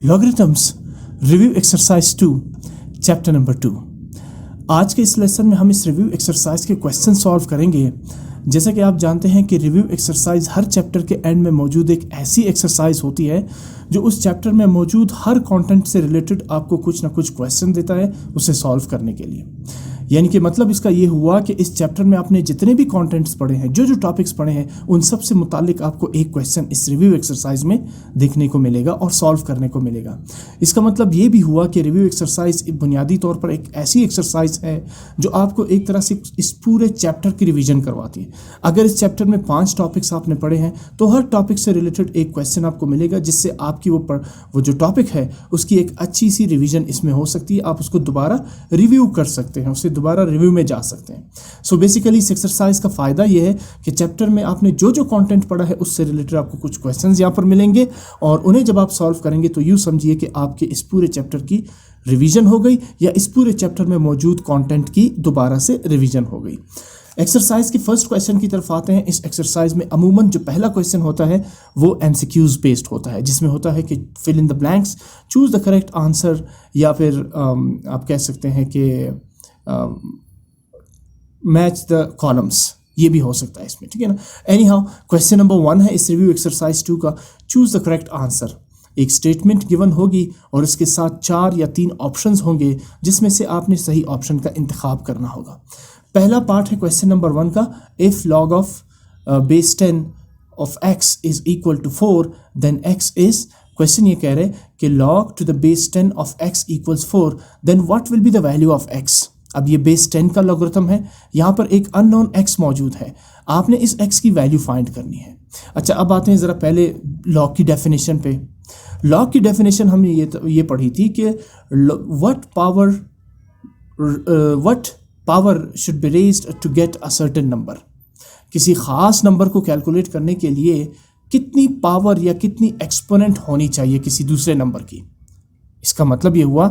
Logarithms review exercise 2 chapter number 2। आज के इस लेसन में हम इस रिव्यू एक्सरसाइज के क्वेश्चन सॉल्व करेंगे। जैसा कि आप जानते हैं कि रिव्यू एक्सरसाइज हर चैप्टर के एंड में मौजूद एक ऐसी एक्सरसाइज होती है जो उस चैप्टर में मौजूद हर कंटेंट से रिलेटेड आपको कुछ ना कुछ क्वेश्चन देता है उसे सॉल्व करने के लिए। यानी कि मतलब इसका ये हुआ कि इस चैप्टर में आपने जितने भी कंटेंट्स पढ़े हैं, जो टॉपिक्स पढ़े हैं, उन सब से मुतालिक आपको एक क्वेश्चन इस रिव्यू एक्सरसाइज में देखने को मिलेगा और सॉल्व करने को मिलेगा। इसका मतलब ये भी हुआ कि रिव्यू एक्सरसाइज बुनियादी तौर पर एक ऐसी एक्सरसाइज है जो आपको एक तरह से इस पूरे चैप्टर की रिवीजन करवाती है। अगर इस चैप्टर में 5 टॉपिक्स आपने पढ़े हैं तो हर टॉपिक से रिलेटेड एक क्वेश्चन आपको मिलेगा, जिससे आपकी वो जो टॉपिक है उसकी एक अच्छी सी रिवीजन इसमें हो सकती है। आप उसको दोबारा रिव्यू कर सकते हैं, उससे दोबारा रिव्यू में जा सकते हैं। सो बेसिकली इस एक्सरसाइज का फ़ायदा यह है कि चैप्टर में आपने जो कंटेंट पढ़ा है उससे रिलेटेड आपको कुछ क्वेश्चंस यहाँ पर मिलेंगे और उन्हें जब आप सॉल्व करेंगे तो यूँ समझिए कि आपके इस पूरे चैप्टर की रिवीजन हो गई या इस पूरे चैप्टर में मौजूद कंटेंट की दोबारा से रिवीजन हो गई। एक्सरसाइज के फर्स्ट क्वेश्चन की तरफ आते हैं। इस एक्सरसाइज में अमूमन जो पहला क्वेश्चन होता है वो एमसीक्यूज बेस्ड होता है, जिसमें होता है कि fill in the blanks, choose the correct answer, या फिर आप कह सकते हैं कि मैच द कॉलम्स, ये भी हो सकता है इसमें, ठीक है ना। एनी हाउ क्वेश्चन नंबर 1 है इस रिव्यू एक्सरसाइज 2 का, चूज द करेक्ट आंसर। एक स्टेटमेंट गिवन होगी और इसके साथ 4 या 3 ऑप्शंस होंगे जिसमें से आपने सही ऑप्शन का इंतखाब करना होगा। पहला पार्ट है क्वेश्चन नंबर 1 का, if log of base 10 of x is equal to 4 then x is, question ये कह रहे हैं कि log to the base 10 of x equals 4 then what will be the value of x। अब ये base 10 का logarithm है, यहाँ पर एक अननोन x मौजूद है, आपने इस x की वैल्यू फाइंड करनी है। अच्छा, अब आते हैं ज़रा पहले लॉग की डेफिनेशन पे। लॉग की डेफिनेशन हमने ये पढ़ी थी कि what power should be raised to get a certain number। किसी ख़ास नंबर को कैलकुलेट करने के लिए कितनी पावर या कितनी एक्सपोनेंट होनी चाहिए किसी दूसरे नंबर की। इसका मतलब ये हुआ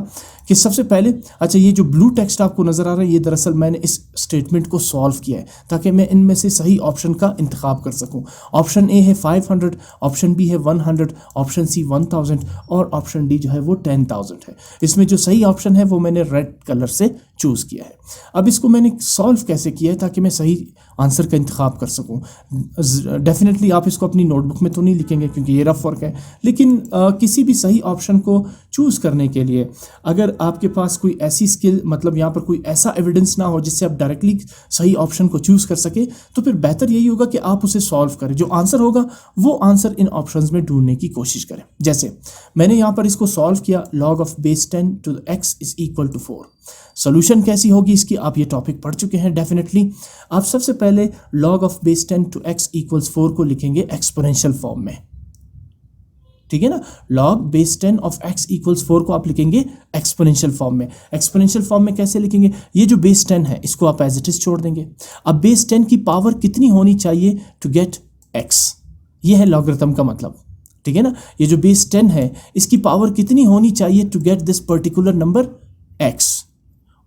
कि सबसे पहले, अच्छा ये जो ब्लू टेक्स्ट आपको नज़र आ रहा है ये दरअसल मैंने इस स्टेटमेंट को सॉल्व किया है ताकि मैं इनमें से सही ऑप्शन का इंतखाब कर सकूं। ऑप्शन ए है 500, ऑप्शन बी है 100, ऑप्शन सी 1000 और ऑप्शन डी जो है वो 10,000 है। इसमें जो सही ऑप्शन है वो मैंने रेड कलर से चूज़ किया है। अब इसको मैंने सॉल्व कैसे किया है ताकि मैं सही आंसर का इंतखाब कर सकूं। डेफिनेटली आप इसको अपनी नोटबुक में तो नहीं लिखेंगे क्योंकि ये रफ वर्क है, लेकिन किसी भी सही ऑप्शन को चूज़ करने के लिए अगर आपके पास कोई ऐसी स्किल, मतलब यहाँ पर कोई ऐसा एविडेंस ना हो जिससे आप डायरेक्टली सही ऑप्शन को चूज़ कर सके, तो फिर बेहतर यही होगा कि आप उसे सॉल्व करें। जो आंसर होगा वो आंसर इन ऑप्शंस में ढूंढने की कोशिश करें। जैसे मैंने यहाँ पर इसको सॉल्व किया, log of base 10 to x is equal to 4। Solution कैसी होगी इसकी, आप ये टॉपिक पढ़ चुके हैं डेफिनेटली। आप सबसे पहले log of base 10 to x equals 4 को लिखेंगे एक्सपोनेंशियल फॉर्म में, ठीक है ना। log base 10 of x equals 4 को आप लिखेंगे एक्सपोनेंशियल फॉर्म में। एक्सपोनेंशियल फॉर्म में कैसे लिखेंगे, ये जो बेस 10 है इसको आप एज इट इज छोड़ देंगे। अब बेस 10 की पावर कितनी होनी चाहिए टू गेट x, ये है लॉगरिथम का मतलब, ठीक है ना। ये जो बेस 10 है इसकी पावर कितनी होनी चाहिए to get this particular number x।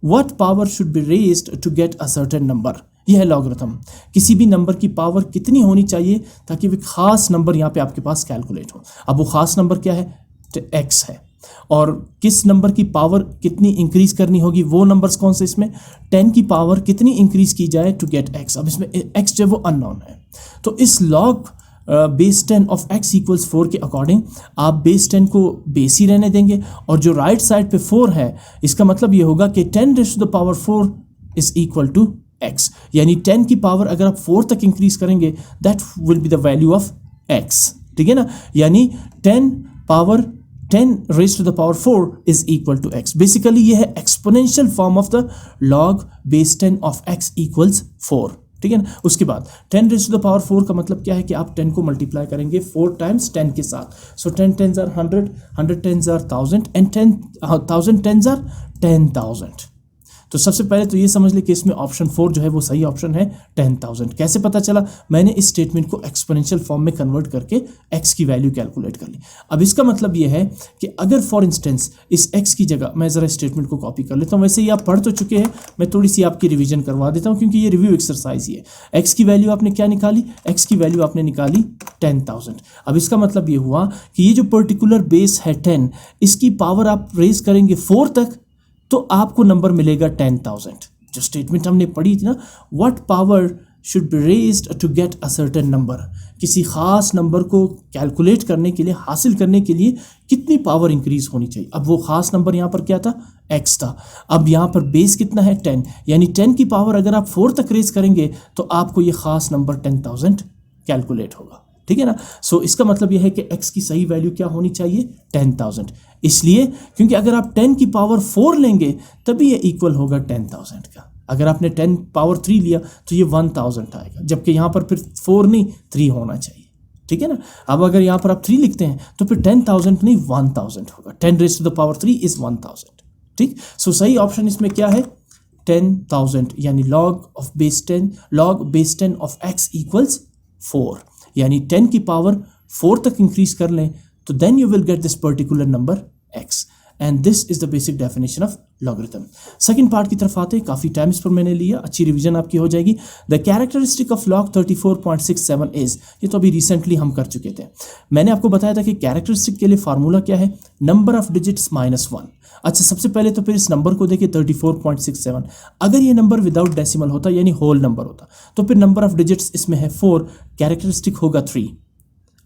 What power should be raised to get a certain number, यह है लॉगरिथम। किसी भी नंबर की पावर कितनी होनी चाहिए ताकि वो खास नंबर यहाँ पे आपके पास कैलकुलेट हो। अब वो खास नंबर क्या है, x है, और किस नंबर की पावर कितनी इंक्रीज करनी होगी, वो नंबर्स कौन से, इसमें 10 की पावर कितनी इंक्रीज की जाए टू गेट x। अब इसमें x जो है वो अननोन है, तो इस log base 10 of x equals 4 के अकॉर्डिंग आप बेस 10 को बेस ही रहने देंगे और जो राइट साइड पे 4 है इसका मतलब ये होगा कि 10 raise to the power 4 is equal to x, यानी 10 की पावर अगर आप 4 तक इंक्रीज करेंगे that will be the value of x, ठीक है ना। यानी 10 raise to the power 4 is equal to x। Basically ये है exponential form of the log base 10 of x equals 4, ठीक है ना। उसके बाद 10 रेज़ टू द पावर 4 का मतलब क्या है कि आप 10 को मल्टीप्लाई करेंगे 4 टाइम्स 10 के साथ। सो 10 10s are 100, 100 10s are 1000 and 10,000 10s are 10,000। तो सबसे पहले तो ये समझ ले कि इसमें ऑप्शन 4 जो है वो सही ऑप्शन है 10,000। कैसे पता चला? मैंने इस स्टेटमेंट को एक्सपोनेंशियल फॉर्म में कन्वर्ट करके x की वैल्यू कैलकुलेट कर ली। अब इसका मतलब ये है कि अगर फॉर इंस्टेंस इस x की जगह मैं ज़रा स्टेटमेंट को कॉपी कर लेता हूँ, वैसे ही आप पढ़ तो चुके हैं, मैं थोड़ी सी आपकी रिवीजन करवा देता हूँ क्योंकि ये रिव्यू एक्सरसाइज ही है। x की वैल्यू आपने क्या निकाली? x की वैल्यू आपने निकाली 10,000। अब इसका मतलब ये हुआ कि ये जो पर्टिकुलर बेस है 10, इसकी पावर आप रेज करेंगे 4 तक तो आपको नंबर मिलेगा 10,000। जो स्टेटमेंट हमने पढ़ी थी ना, what power should be raised to get a certain number, किसी खास नंबर को कैलकुलेट करने के लिए, हासिल करने के लिए कितनी पावर इंक्रीज होनी चाहिए। अब वो खास नंबर यहाँ पर क्या था? x था। अब यहाँ पर बेस कितना है? 10, यानी 10 की पावर अगर आप 4 तक रेज करेंगे तो आपको ये खास नंबर 10,000 कैलकुलेट होगा। ठीक है ना? सो इसका मतलब यह है कि x की सही वैल्यू क्या होनी चाहिए? 10,000। इसलिए क्योंकि अगर आप 10 की पावर 4 लेंगे तभी ये इक्वल होगा 10,000 का। अगर आपने 10 पावर 3 लिया तो ये 1000 आएगा, जबकि यहाँ पर फिर 4 नहीं 3 होना चाहिए। ठीक है ना? अब अगर यहाँ पर आप 3 लिखते हैं तो फिर 10,000 नहीं 1000 होगा। 10 raise to the power 3 is 1000। ठीक, सो सही ऑप्शन इसमें क्या है? 10,000, यानी log of base 10 of x equals 4, यानी 10 की पावर 4 तक इंक्रीज कर लें तो then you will get this particular number x, and this is the basic definition of logarithm. Second part की तरफ आते हैं, काफ़ी टाइम इस पर मैंने लिया, अच्छी रिवीजन आपकी हो जाएगी। The characteristic of log 34.67 is, ये तो अभी रिसेंटली हम कर चुके थे। मैंने आपको बताया था कि कैरेक्टरिस्टिक के लिए फार्मूला क्या है? Number of digits -1। अच्छा, सबसे पहले तो फिर इस नंबर को देखिए 34.67। अगर ये नंबर विदाउट डेसिमल होता यानी होल नंबर होता तो फिर नंबर ऑफ डिजिट्स इसमें है 4, कैरेक्टरिस्टिक होगा 3।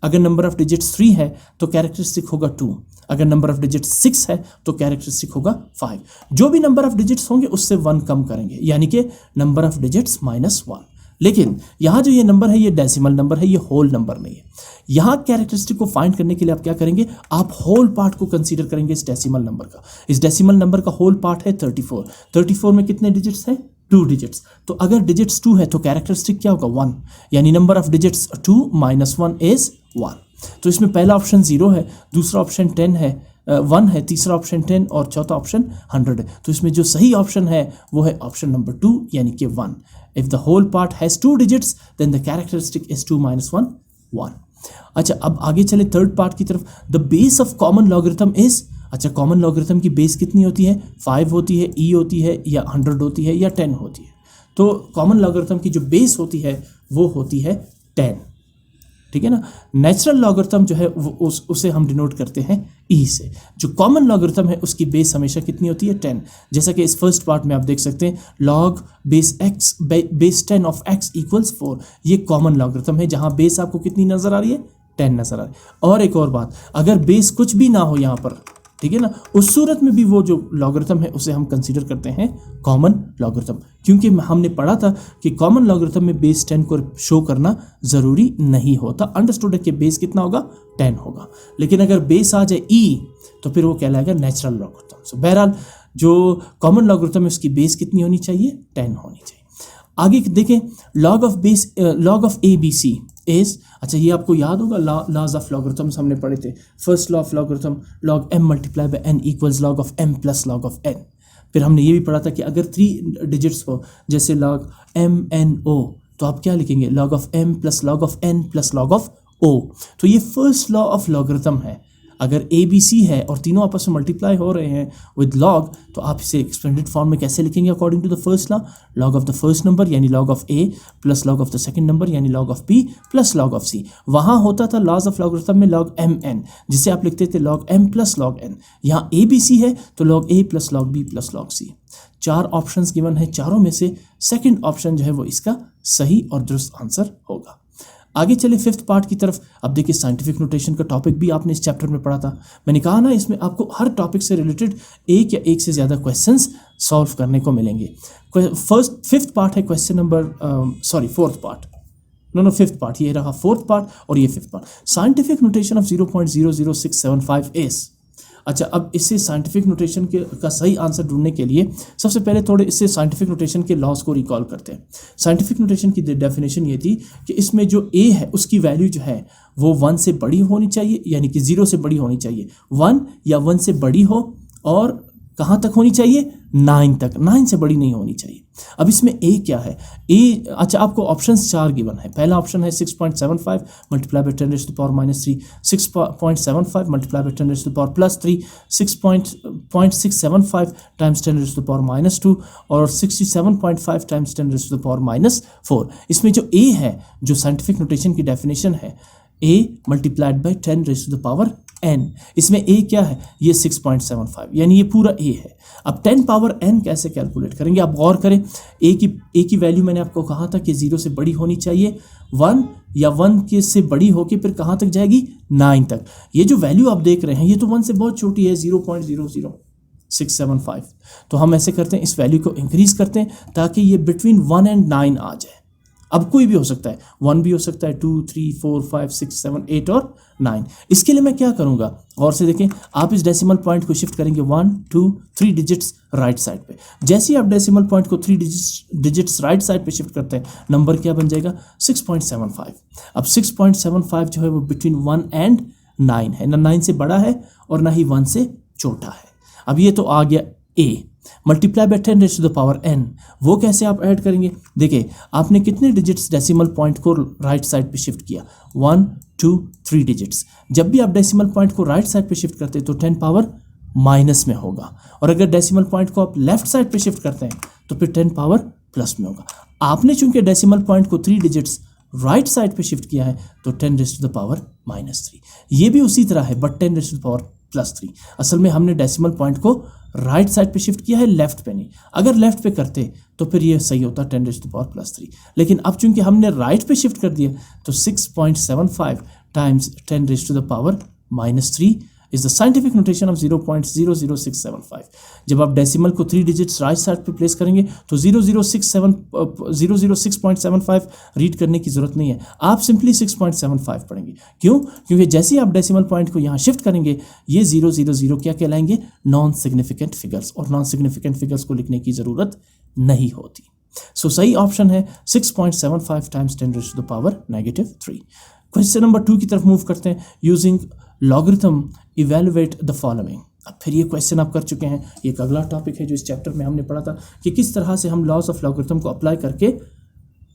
अगर नंबर ऑफ डिजिट्स 3 है तो कैरेक्टरिस्टिक होगा 2। अगर नंबर ऑफ डिजिट्स 6 है तो कैरेक्टरिस्टिक होगा 5। जो भी नंबर ऑफ डिजिट्स होंगे उससे 1 कम करेंगे, यानी कि नंबर ऑफ डिजिट्स -1। लेकिन यहाँ जो ये नंबर है ये डेसिमल नंबर है, ये होल नंबर नहीं है। यहाँ कैरेक्टरिस्टिक को फाइंड करने के लिए आप क्या करेंगे? आप होल पार्ट को कंसीडर करेंगे इस डेसिमल नंबर का। इस डेसिमल नंबर का होल पार्ट है 34। 34 में कितने डिजिट्स हैं? 2 डिजिट्स। तो अगर डिजिट्स 2 है तो कैरेक्टरिस्टिक क्या होगा? 1, यानी नंबर ऑफ डिजिट्स 2 - 1 इज 1। तो इसमें पहला ऑप्शन 0 है, दूसरा ऑप्शन 10 है 1 है, तीसरा ऑप्शन 10 और चौथा ऑप्शन 100 है। तो इसमें जो सही ऑप्शन है वो है ऑप्शन नंबर 2, यानी कि 1। If the whole part has 2 digits then the characteristic is 2 - 1 1। अच्छा, अब आगे चले थर्ड पार्ट की तरफ। The base of common logarithm is, अच्छा कॉमन लॉगरिथम की बेस कितनी होती है? 5 होती है, ई होती है, या 100 होती है, या 10 होती है। तो कॉमन लॉगरिथम की जो बेस होती है वो होती है 10। ठीक है ना? नेचुरल लॉगरिथम जो है वो उसे हम डिनोट करते हैं ई से। जो कॉमन लॉगरिथम है उसकी बेस हमेशा कितनी होती है? 10। जैसा कि इस फर्स्ट पार्ट में आप देख सकते हैं log base 10 of x equals 4। ये कॉमन लॉगरिथम है जहां बेस आपको कितनी नजर आ रही है? 10 नजर आ रही है। और एक और बात, अगर बेस कुछ भी ना हो यहाँ पर, ठीक है ना, उस सूरत में भी वो जो लॉगरिथम है उसे हम कंसीडर करते हैं कॉमन लॉगरिथम, क्योंकि हमने पढ़ा था कि कॉमन लॉगरिथम में बेस 10 को शो करना ज़रूरी नहीं होता। अंडरस्टूड है कि बेस कितना होगा? 10 होगा। लेकिन अगर बेस आ जाए ई तो फिर वो कहलाएगा नेचुरल लॉगरिथम। सो बहरहाल जो कॉमन लॉगरिथम है उसकी बेस कितनी होनी चाहिए? 10 होनी चाहिए। आगे देखें, log of a b c is, अच्छा ये आपको याद होगा, लॉज ऑफ लॉगरिथम्स हमने पढ़े थे। First law of logarithm log m × n equals log of m + log of n। फिर हमने ये भी पढ़ा था कि अगर 3 डिजिट्स हो, जैसे log m n o, तो आप क्या लिखेंगे? log of m + log of n + log of o। तो ये फर्स्ट लॉ ऑफ लॉगरिथम है। अगर ए बी सी है और तीनों आपस में मल्टीप्लाई हो रहे हैं विद लॉग, तो आप इसे एक्सपेंडेड फॉर्म में कैसे लिखेंगे? According to the first law, log of the first number यानी log of a + log of the second number यानी log of b + log of c। वहाँ होता था लॉज ऑफ लॉगरिथम में log mn, जिसे आप लिखते थे log m + log n। यहाँ a b c है तो log a + log b + log c। 4 options given है, चारों में से सेकंड ऑप्शन जो है वो इसका सही और दुरुस्त आंसर होगा। आगे चले फिफ्थ पार्ट की तरफ। अब देखिए, साइंटिफिक नोटेशन का टॉपिक भी आपने इस चैप्टर में पढ़ा था। मैंने कहा ना, इसमें आपको हर टॉपिक से रिलेटेड एक या एक से ज़्यादा क्वेश्चंस सॉल्व करने को मिलेंगे। फिफ्थ पार्ट है question number fourth part, fifth part, ये रहा फोर्थ पार्ट और ये fifth part. Scientific notation of 0.00675 is, अच्छा अब इससे साइंटिफिक नोटेशन का सही आंसर ढूंढने के लिए सबसे पहले थोड़े इससे साइंटिफिक नोटेशन के लॉज को रिकॉल करते हैं। साइंटिफिक नोटेशन की डेफिनेशन ये थी कि इसमें जो a है उसकी वैल्यू जो है वो 1 से बड़ी होनी चाहिए, यानी कि 0 से बड़ी होनी चाहिए। 1 या 1 से बड़ी हो और कहाँ तक होनी चाहिए? 9 तक, 9 से बड़ी नहीं होनी चाहिए। अब इसमें a क्या है, a अच्छा आपको ऑप्शंस 4 गिवन है। पहला ऑप्शन है 6.75 multiply by 10 raise to the power -3, 6.75 multiply by 10 raise to the power +3, 6.675 times 10 raise to the power -2 और 67.5 times 10 raise to the power -4। इसमें जो a है, जो साइंटिफिक नोटेशन की डेफिनेशन है, a multiplied by 10 raise to the power n, इसमें a क्या है, ये 6.75, यानी ये पूरा a है। अब 10 पावर n कैसे कैलकुलेट करेंगे, आप गौर करें। a की वैल्यू मैंने आपको कहा था कि 0 से बड़ी होनी चाहिए, 1 या 1 के से बड़ी होके फिर कहाँ तक जाएगी, 9 तक। ये जो वैल्यू आप देख रहे हैं ये तो 1 से बहुत छोटी है, 0.00675। तो हम ऐसे करते हैं, इस वैल्यू को इंक्रीज करते हैं ताकि ये बिटवीन 1 and 9 आ जाए। अब कोई भी हो सकता है, 1 भी हो सकता है, 2, 3, 4, 5, 6, 7, 8 और 9। इसके लिए मैं क्या करूंगा, गौर से देखें। आप इस डेसिमल पॉइंट को शिफ्ट करेंगे 1, 2, 3 डिजिट्स राइट साइड पे। जैसे ही आप डेसिमल पॉइंट को 3 डिजिट्स राइट साइड पे शिफ्ट करते हैं, नंबर क्या बन जाएगा, 6.75। अब 6.75 जो है वो बिटवीन 1 and 9 है, ना 9 से बड़ा है और ना ही 1 से छोटा है। अब ये तो आ गया a multiply by 10 raise to the power n। वो कैसे आप ऐड करेंगे, देखिए आपने कितने डिजिट्स डेसिमल पॉइंट को राइट साइड पे शिफ्ट किया, 1, 2, 3 डिजिट्स। जब भी आप डेसिमल पॉइंट को राइट साइड पे शिफ्ट करते हैं तो 10 पावर माइनस में होगा, और अगर डेसिमल पॉइंट को आप लेफ्ट साइड पे शिफ्ट करते हैं तो फिर 10 पावर प्लस में होगा। आपने चूंकि डेसिमल पॉइंट को 3 डिजिट्स राइट साइड पे शिफ्ट किया है तो 10 रेज़ टू द पावर -3। ये भी उसी तरह है, but 10 raise to the power +3। असल में हमने डेसिमल पॉइंट को राइट साइड पे शिफ्ट किया है, लेफ्ट पे नहीं। अगर लेफ्ट पे करते तो फिर ये सही होता 10 रेज़ टू द पावर +3, लेकिन अब चूंकि हमने राइट पे शिफ्ट कर दिया तो 6.75 times 10 raise to the power -3 is the scientific notation of 0.00675। जब आप डेसिमल को 3 डिजिट्स राइट साइड पे प्लेस करेंगे तो 006.75 रीड करने की जरूरत नहीं है, आप सिंपली 6.75 पढ़ेंगे। क्यों, क्योंकि जैसे ही आप डेसिमल पॉइंट को यहाँ शिफ्ट करेंगे ये 000 क्या कहलाएंगे, नॉन सिग्निफिकेंट फिगर्स, और नॉन सिग्निफिकेंट फिगर्स को लिखने की जरूरत नहीं होती। सो सही ऑप्शन है 6.75 times 10 raise to the power -3। Question number 2 की तरफ मूव करते हैं। Using logarithm evaluate the following. अब फिर ये क्वेश्चन आप कर चुके हैं, ये एक अगला टॉपिक है जो इस चैप्टर में हमने पढ़ा था कि किस तरह से हम लॉज ऑफ लॉगरिथम को अप्लाई करके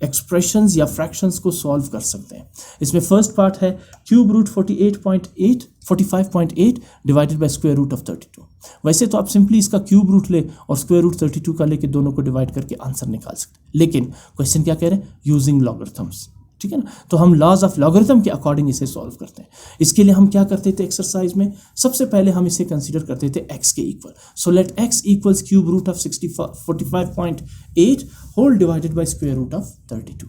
एक्सप्रेशंस या फ्रैक्शंस को सॉल्व कर सकते हैं। इसमें फर्स्ट पार्ट है cube root 45.8 divided by square root of 32। वैसे तो आप सिंपली इसका क्यूब रूट ले और स्क्वायर रूट 32 का लेके दोनों को डिवाइड करके आंसर निकाल सकते हैं, लेकिन क्वेश्चन क्या कह रहे हैं, यूजिंग लॉगरिथम्स। ठीक है ना, तो हम लॉज ऑफ लॉगरिथम के अकॉर्डिंग इसे सॉल्व करते हैं। इसके लिए हम क्या करते थे एक्सरसाइज में, सबसे पहले हम इसे कंसीडर करते थे x के equal. So let x equals cube root of 45.8 whole divided by square root of 32।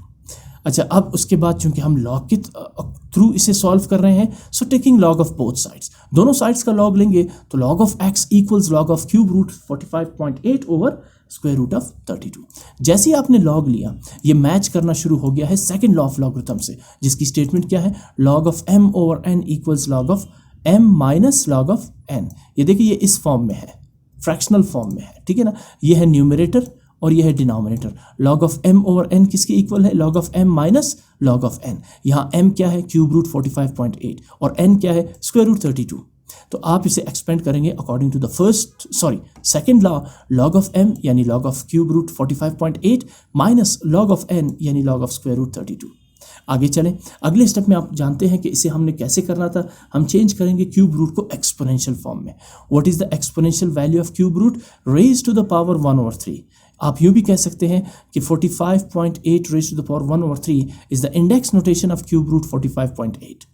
अच्छा, अब उसके बाद चूंकि हम लॉग के थ्रू इसे सॉल्व कर रहे हैं, so taking log of both sides, दोनों साइड्स का लॉग लेंगे तो log of x equals log of cube root 45.8 over square root of 32। जैसे ही आपने लॉग लिया, ये मैच करना शुरू हो गया है सेकंड लॉ ऑफ लॉगरिथम से, जिसकी स्टेटमेंट क्या है, log of m over n equals log of m minus log of n। ये देखिए ये इस फॉर्म में है, फ्रैक्शनल फॉर्म में है, ठीक है ना। ये है न्यूमरेटर और ये है denominator. Log of m over n किसके इक्वल है, log of m minus log of n। यहाँ m क्या है, क्यूब रूट 45.8 और n क्या है, स्क्वायर रूट 32। तो आप इसे एक्सपेंड करेंगे according to the second law, log of m यानी log of cube root 45.8 minus log of n यानी लॉग ऑफ स्क्वायर रूट 32। आगे चलें, अगले स्टेप में आप जानते हैं कि इसे हमने कैसे करना था। हम चेंज करेंगे क्यूब रूट को एक्सपोनेंशियल फॉर्म में। What is the exponential value of cube root, raise to the power 1/3। आप यूं भी कह सकते हैं कि 45.8 raise to the power 1/3 is the index notation of cube root 45.8।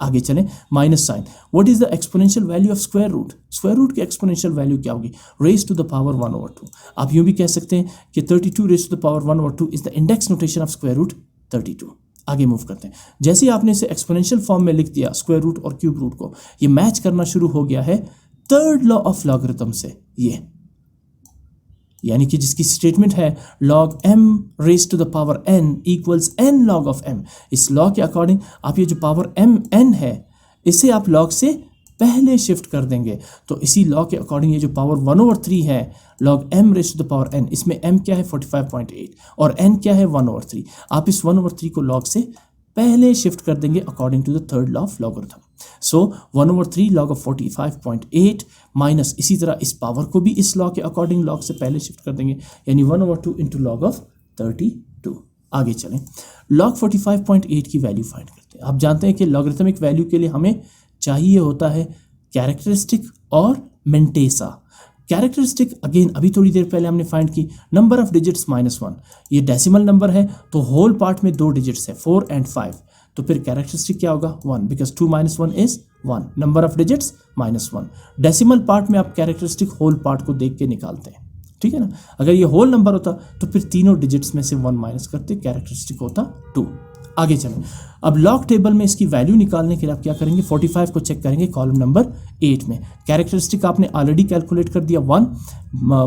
आगे चलें, minus sign. What is the exponential value of square root, square root की एक्सपोनेंशियल वैल्यू क्या होगी, रेज टू द पावर 1/2। आप यूं भी कह सकते हैं कि 32 raise to the power 1/2 is the index notation of square root 32। आगे मूव करते हैं, जैसे ही आपने इसे एक्सपोनेंशियल फॉर्म में लिख दिया स्क्वायर रूट और क्यूब रूट को, ये मैच करना शुरू हो गया है थर्ड लॉ ऑफ लॉगरिथम से, ये यानी कि जिसकी स्टेटमेंट है log m raise to the power n equals n log of m। इस लॉ के अकॉर्डिंग आप ये जो पावर m n है इसे आप log से पहले शिफ्ट कर देंगे, तो इसी लॉ के अकॉर्डिंग ये जो पावर 1/3 है log m raise to the power n, इसमें m क्या है 45.8 और n क्या है 1/3। आप इस 1/3 को log से पहले शिफ्ट कर देंगे according to the third law of logarithm. So 1/3 log of 45.8 minus, इसी तरह इस पावर को भी इस लॉ के अकॉर्डिंग लॉग से पहले शिफ्ट कर देंगे, यानी 1/2 इंटू लॉग ऑफ 32। आगे चलें, log 45.8 की वैल्यू फाइंड करते हैं। आप जानते हैं कि लॉगरिथमिक वैल्यू के लिए हमें चाहिए होता है कैरेक्टरिस्टिक और मेंटेसा। कैरेक्टरिस्टिक अगेन अभी थोड़ी देर पहले हमने फाइंड की, नंबर ऑफ डिजिट्स -1, ये डेसिमल नंबर है तो होल पार्ट में 2 डिजिट्स है 4 and 5, तो फिर कैरेक्टरिस्टिक क्या होगा 1, because 2 - 1 is 1, number of digits -1। Decimal part में आप कैरेक्टरिस्टिक होल पार्ट को देख के निकालते हैं, ठीक है ना। अगर ये होल नंबर होता तो फिर तीनों डिजिट्स में से 1 माइनस करते, कैरेक्टरिस्टिक होता 2। आगे चलें, अब लॉग टेबल में इसकी वैल्यू निकालने के लिए आप क्या करेंगे, 45 को चेक करेंगे कॉलम नंबर 8 में। कैरेक्टरिस्टिक आपने ऑलरेडी कैलकुलेट कर दिया 1,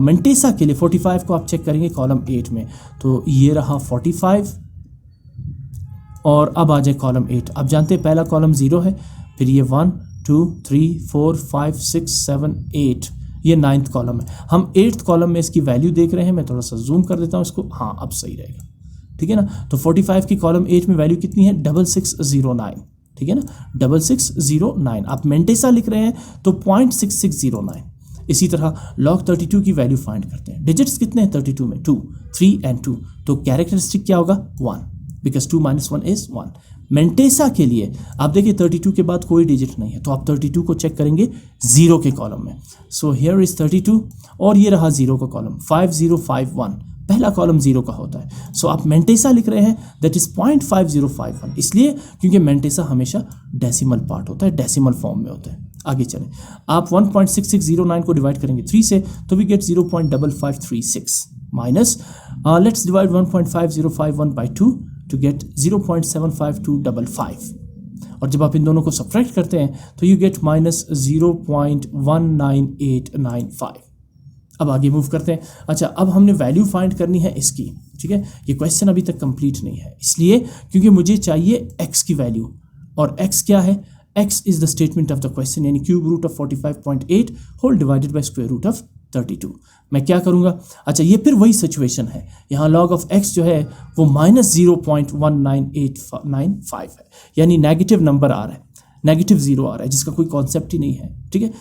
मेंटेसा के लिए 45 को आप चेक करेंगे कॉलम 8 में, तो ये रहा 45 और अब आ जाए कॉलम 8। आप जानते हैं पहला कॉलम 0 है, फिर ये 1 2 3 4 5 6 7 8, ये 9th कॉलम है। हम 8th कॉलम में इसकी वैल्यू देख रहे हैं, मैं थोड़ा सा जूम कर देता हूँ इसको, हाँ अब सही रहेगा, ठीक है ना। तो 45 की कॉलम 8 में वैल्यू कितनी है 6609, ठीक है ना, 6609। आप मेंटेसा लिख रहे हैं तो 0.6609। इसी तरह log 32 की वैल्यू फाइंड करते हैं। डिजिट्स कितने हैं 32 में 2, 3 and 2, तो कैरेक्टरिस्टिक क्या होगा 1, बिकॉज 2 - 1 इज 1। मेंटेसा के लिए आप देखिए 32 के बाद कोई डिजिट नहीं है, तो आप 32 को चेक करेंगे 0 के कॉलम में। सो हियर इज 32 और ये रहा 0 का कॉलम 5051, पहला कॉलम 0 का होता है। सो आप मेंटेसा लिख रहे हैं दैट इज 0.5051, इसलिए क्योंकि मेंटेसा हमेशा डेसिमल पार्ट होता है, डेसिमल फॉर्म में होता है। आगे चलें, आप 1.6609 को डिवाइड करेंगे 3 से तो we get 0.5536 minus, let's divide 1.5051 by 2 to get 0.75255, और जब आप इन दोनों को सब्ट्रैक्ट करते हैं तो यू गेट -0.19895। अब आगे मूव करते हैं। अच्छा, अब हमने वैल्यू फाइंड करनी है इसकी, ठीक है। ये क्वेश्चन अभी तक कंप्लीट नहीं है, इसलिए क्योंकि मुझे चाहिए x की वैल्यू, और x क्या है, x is the statement of the question, यानी cube root of 45.8 whole divided by square root of 32। मैं क्या करूंगा, अच्छा ये फिर वही सिचुएशन है, यहाँ log ऑफ x जो है वो -0.19895 है, यानी नेगेटिव नंबर आ रहा है, नेगेटिव 0 आ रहा है जिसका कोई कॉन्सेप्ट ही नहीं है, ठीक है।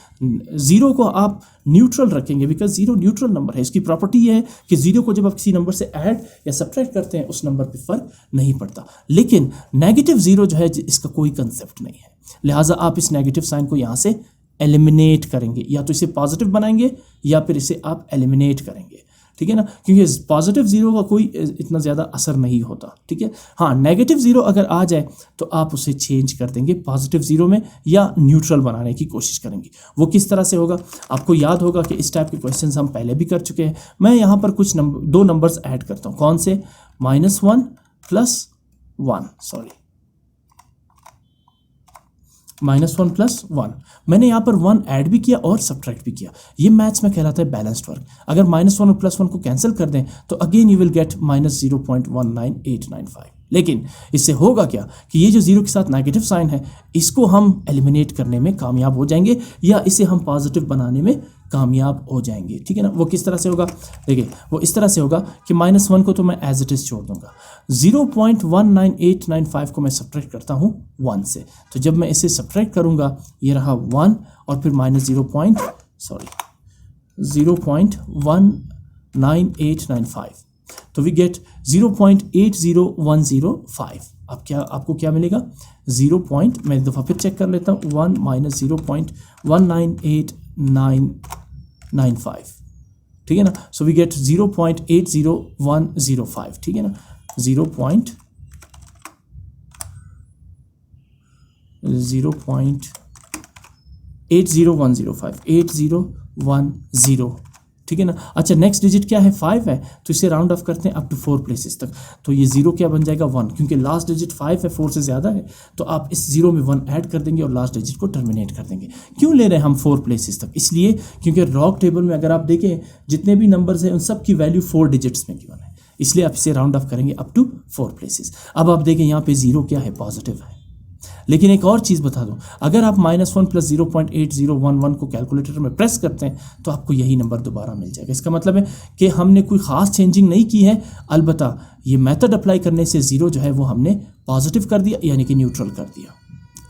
0 को आप न्यूट्रल रखेंगे बिकॉज 0 न्यूट्रल नंबर है। इसकी प्रॉपर्टी ये है कि 0 को जब आप किसी नंबर से ऐड या सब्ट्रैक्ट करते हैं उस नंबर पे फर्क नहीं पड़ता, लेकिन नेगेटिव 0 जो है इसका कोई कंसेप्ट नहीं है, लिहाजा आप इस नेगेटिव साइन को यहाँ से एलिमिनेट करेंगे, या तो इसे पॉजिटिव बनाएंगे या फिर इसे आप एलिमिनेट करेंगे, ठीक है ना, क्योंकि पॉजिटिव 0 का कोई इतना ज़्यादा असर नहीं होता, ठीक है। हाँ, नेगेटिव 0 अगर आ जाए तो आप उसे चेंज कर देंगे पॉजिटिव 0 में या न्यूट्रल बनाने की कोशिश करेंगे। वो किस तरह से होगा, आपको याद होगा कि इस टाइप के क्वेश्चंस हम पहले भी कर चुके हैं। मैं यहाँ पर कुछ दो नंबर्स ऐड करता हूँ, कौन से, -1 + 1, सॉरी -1 + 1, मैंने यहाँ पर 1 ऐड भी किया और सब्ट्रैक्ट भी किया। ये मैथ्स में कहलाता है बैलेंस्ड वर्क। अगर -1 और +1 को कैंसिल कर दें तो अगेन यू विल गेट -0.19895। लेकिन इससे होगा क्या कि ये जो 0 के साथ नेगेटिव साइन है इसको हम एलिमिनेट करने में कामयाब हो जाएंगे या इसे हम पॉजिटिव बनाने में कामयाब हो जाएंगे, ठीक है ना। वो किस तरह से होगा, देखिए वो इस तरह से होगा कि -1 को तो मैं एज इट इज़ छोड़ दूंगा, 0.19895 को मैं सब्ट्रैक्ट करता हूँ 1 से, तो जब मैं इसे सब्ट्रैक्ट करूँगा ये रहा 1 और फिर -0.19895, तो वी गेट 0.80105। अब क्या आपको क्या मिलेगा, मैं एक दफ़ा फिर चेक कर लेता हूँ, 1 - 0.19895, ठीक है ना। सो वी गेट 0.80105, ठीक है ना, 0.80105, 8010, ठीक है ना। अच्छा, नेक्स्ट डिजिट क्या है, 5 है, तो इसे राउंड ऑफ करते हैं अप टू 4 प्लेसेस तक, तो ये 0 क्या बन जाएगा 1, क्योंकि लास्ट डिजिट 5 है, 4 से ज़्यादा है, तो आप इस 0 में 1 ऐड कर देंगे और लास्ट डिजिट को टर्मिनेट कर देंगे। क्यों ले रहे हैं हम 4 प्लेसेस तक, इसलिए क्योंकि लॉग टेबल में अगर आप देखें जितने भी नंबर्स हैं उन सब की वैल्यू 4 डिजिट्स में गिवन है, इसलिए आप इसे राउंड ऑफ करेंगे अप टू 4 प्लेसेस। अब आप देखें यहाँ पे 0 क्या है, पॉजिटिव है। लेकिन एक और चीज़ बता दूं, अगर आप -1 + 0.8011 को कैलकुलेटर में प्रेस करते हैं तो आपको यही नंबर दोबारा मिल जाएगा। इसका मतलब है कि हमने कोई ख़ास चेंजिंग नहीं की है, अलबत्ता ये मेथड अप्लाई करने से 0 जो है वो हमने पॉजिटिव कर दिया, यानी कि न्यूट्रल कर दिया।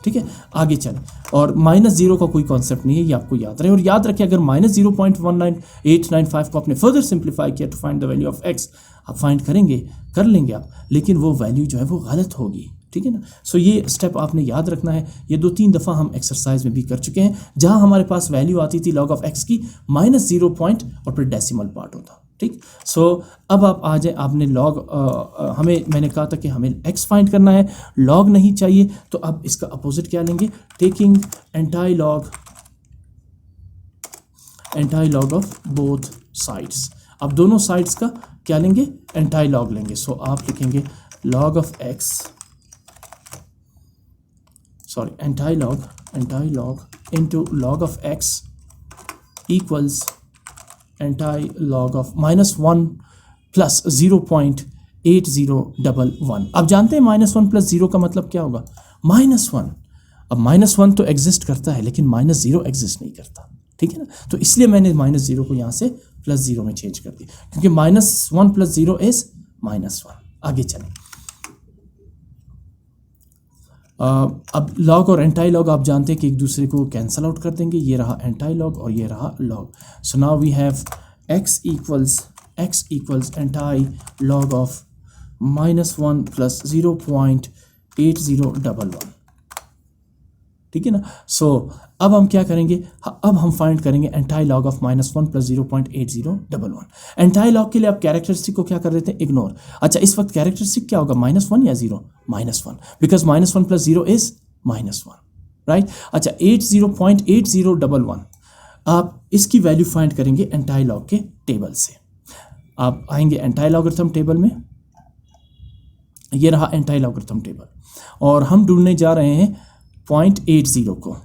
ठीक है, आगे चलें। और -0 का कोई कॉन्सेप्ट नहीं है, ये आपको याद रहे। और याद रखें अगर -0.19895 को आपने फर्दर सिंप्लीफाई किया to find the value of x, आप फाइंड करेंगे, कर लेंगे आप, लेकिन वो वैल्यू जो है वो गलत होगी, ठीक है ना। सो ये स्टेप आपने याद रखना है। ये 2-3 दफ़ा हम एक्सरसाइज में भी कर चुके हैं, जहां हमारे पास वैल्यू आती थी log ऑफ x की -0 पॉइंट और फिर डेसिमल पार्ट होता, ठीक। सो अब आप आ जाए, आपने लॉग हमें, मैंने कहा था कि हमें x फाइंड करना है, लॉग नहीं चाहिए, तो अब इसका अपोजिट क्या लेंगे, taking anti log of both sides. अब दोनों साइड्स का क्या लेंगे, एंटाई लॉग लेंगे। सो आप लिखेंगे log of x, sorry anti log into log of x equals anti log of -1 plus 0.8011। अब जानते हैं -1 प्लस 0 का मतलब क्या होगा, -1। अब -1 तो एग्जिस्ट करता है लेकिन -0 एग्जिस्ट नहीं करता, ठीक है ना। तो इसलिए मैंने -0 को यहाँ से +0 में चेंज कर दिया, क्योंकि -1 प्लस 0 इज -1। आगे चलें। अब लॉग और एंटाई लॉग आप जानते हैं कि एक दूसरे को कैंसल आउट कर देंगे, ये रहा एंटाई लॉग और ये रहा log. So now we have x equals anti log of -1 plus 0.8011, ठीक है ना। सो अब हम क्या करेंगे, अब हम फाइंड करेंगे anti log of -1 plus 0.8011। Anti log के लिए आप कैरेक्टरिस्टिक को क्या कर देते हैं, इग्नोर। अच्छा, इस वक्त कैरेक्टरिस्टिक क्या होगा, -1 या 0, -1, बिकॉज -1 प्लस 0 इज -1, राइट। अच्छा, 80.8011 आप इसकी वैल्यू फाइंड करेंगे एंटाई लॉग के टेबल से। आप आएंगे एंटाई लॉगरिथम टेबल में, ये रहा एंटाई लॉगरिथम टेबल, और हम ढूंढने जा रहे हैं 0.80 को।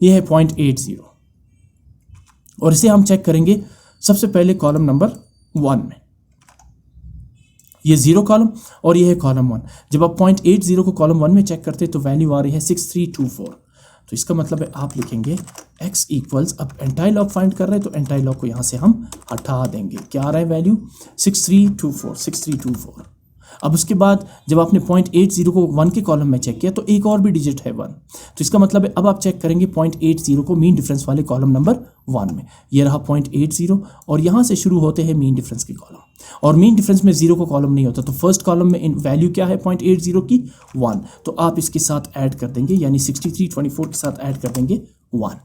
ये है 0.80 और इसे हम चेक करेंगे सबसे पहले कॉलम नंबर 1 में। ये 0 कॉलम और ये है कॉलम 1। जब आप 0.80 को कॉलम 1 में चेक करते हैं तो वैल्यू आ रही है 6324। तो इसका मतलब है आप लिखेंगे x इक्वल्स, अब एंटाई लॉग फाइंड कर रहे हैं तो एंटाई लॉग को यहाँ से हम हटा देंगे। क्या आ रहा है वैल्यू, 6324। अब उसके बाद जब आपने 0.80 को 1 के कॉलम में चेक किया तो एक और भी डिजिट है 1, तो इसका मतलब है अब आप चेक करेंगे 0.80 को मीन डिफरेंस वाले कॉलम नंबर 1 में। ये रहा 0.80 और यहाँ से शुरू होते हैं मीन डिफरेंस के कॉलम, और मीन डिफरेंस में 0 को कॉलम नहीं होता, तो फर्स्ट कॉलम में वैल्यू क्या है 0.80 की, 1। तो आप इसके साथ ऐड कर देंगे, यानी 6324 के साथ ऐड कर देंगे 1,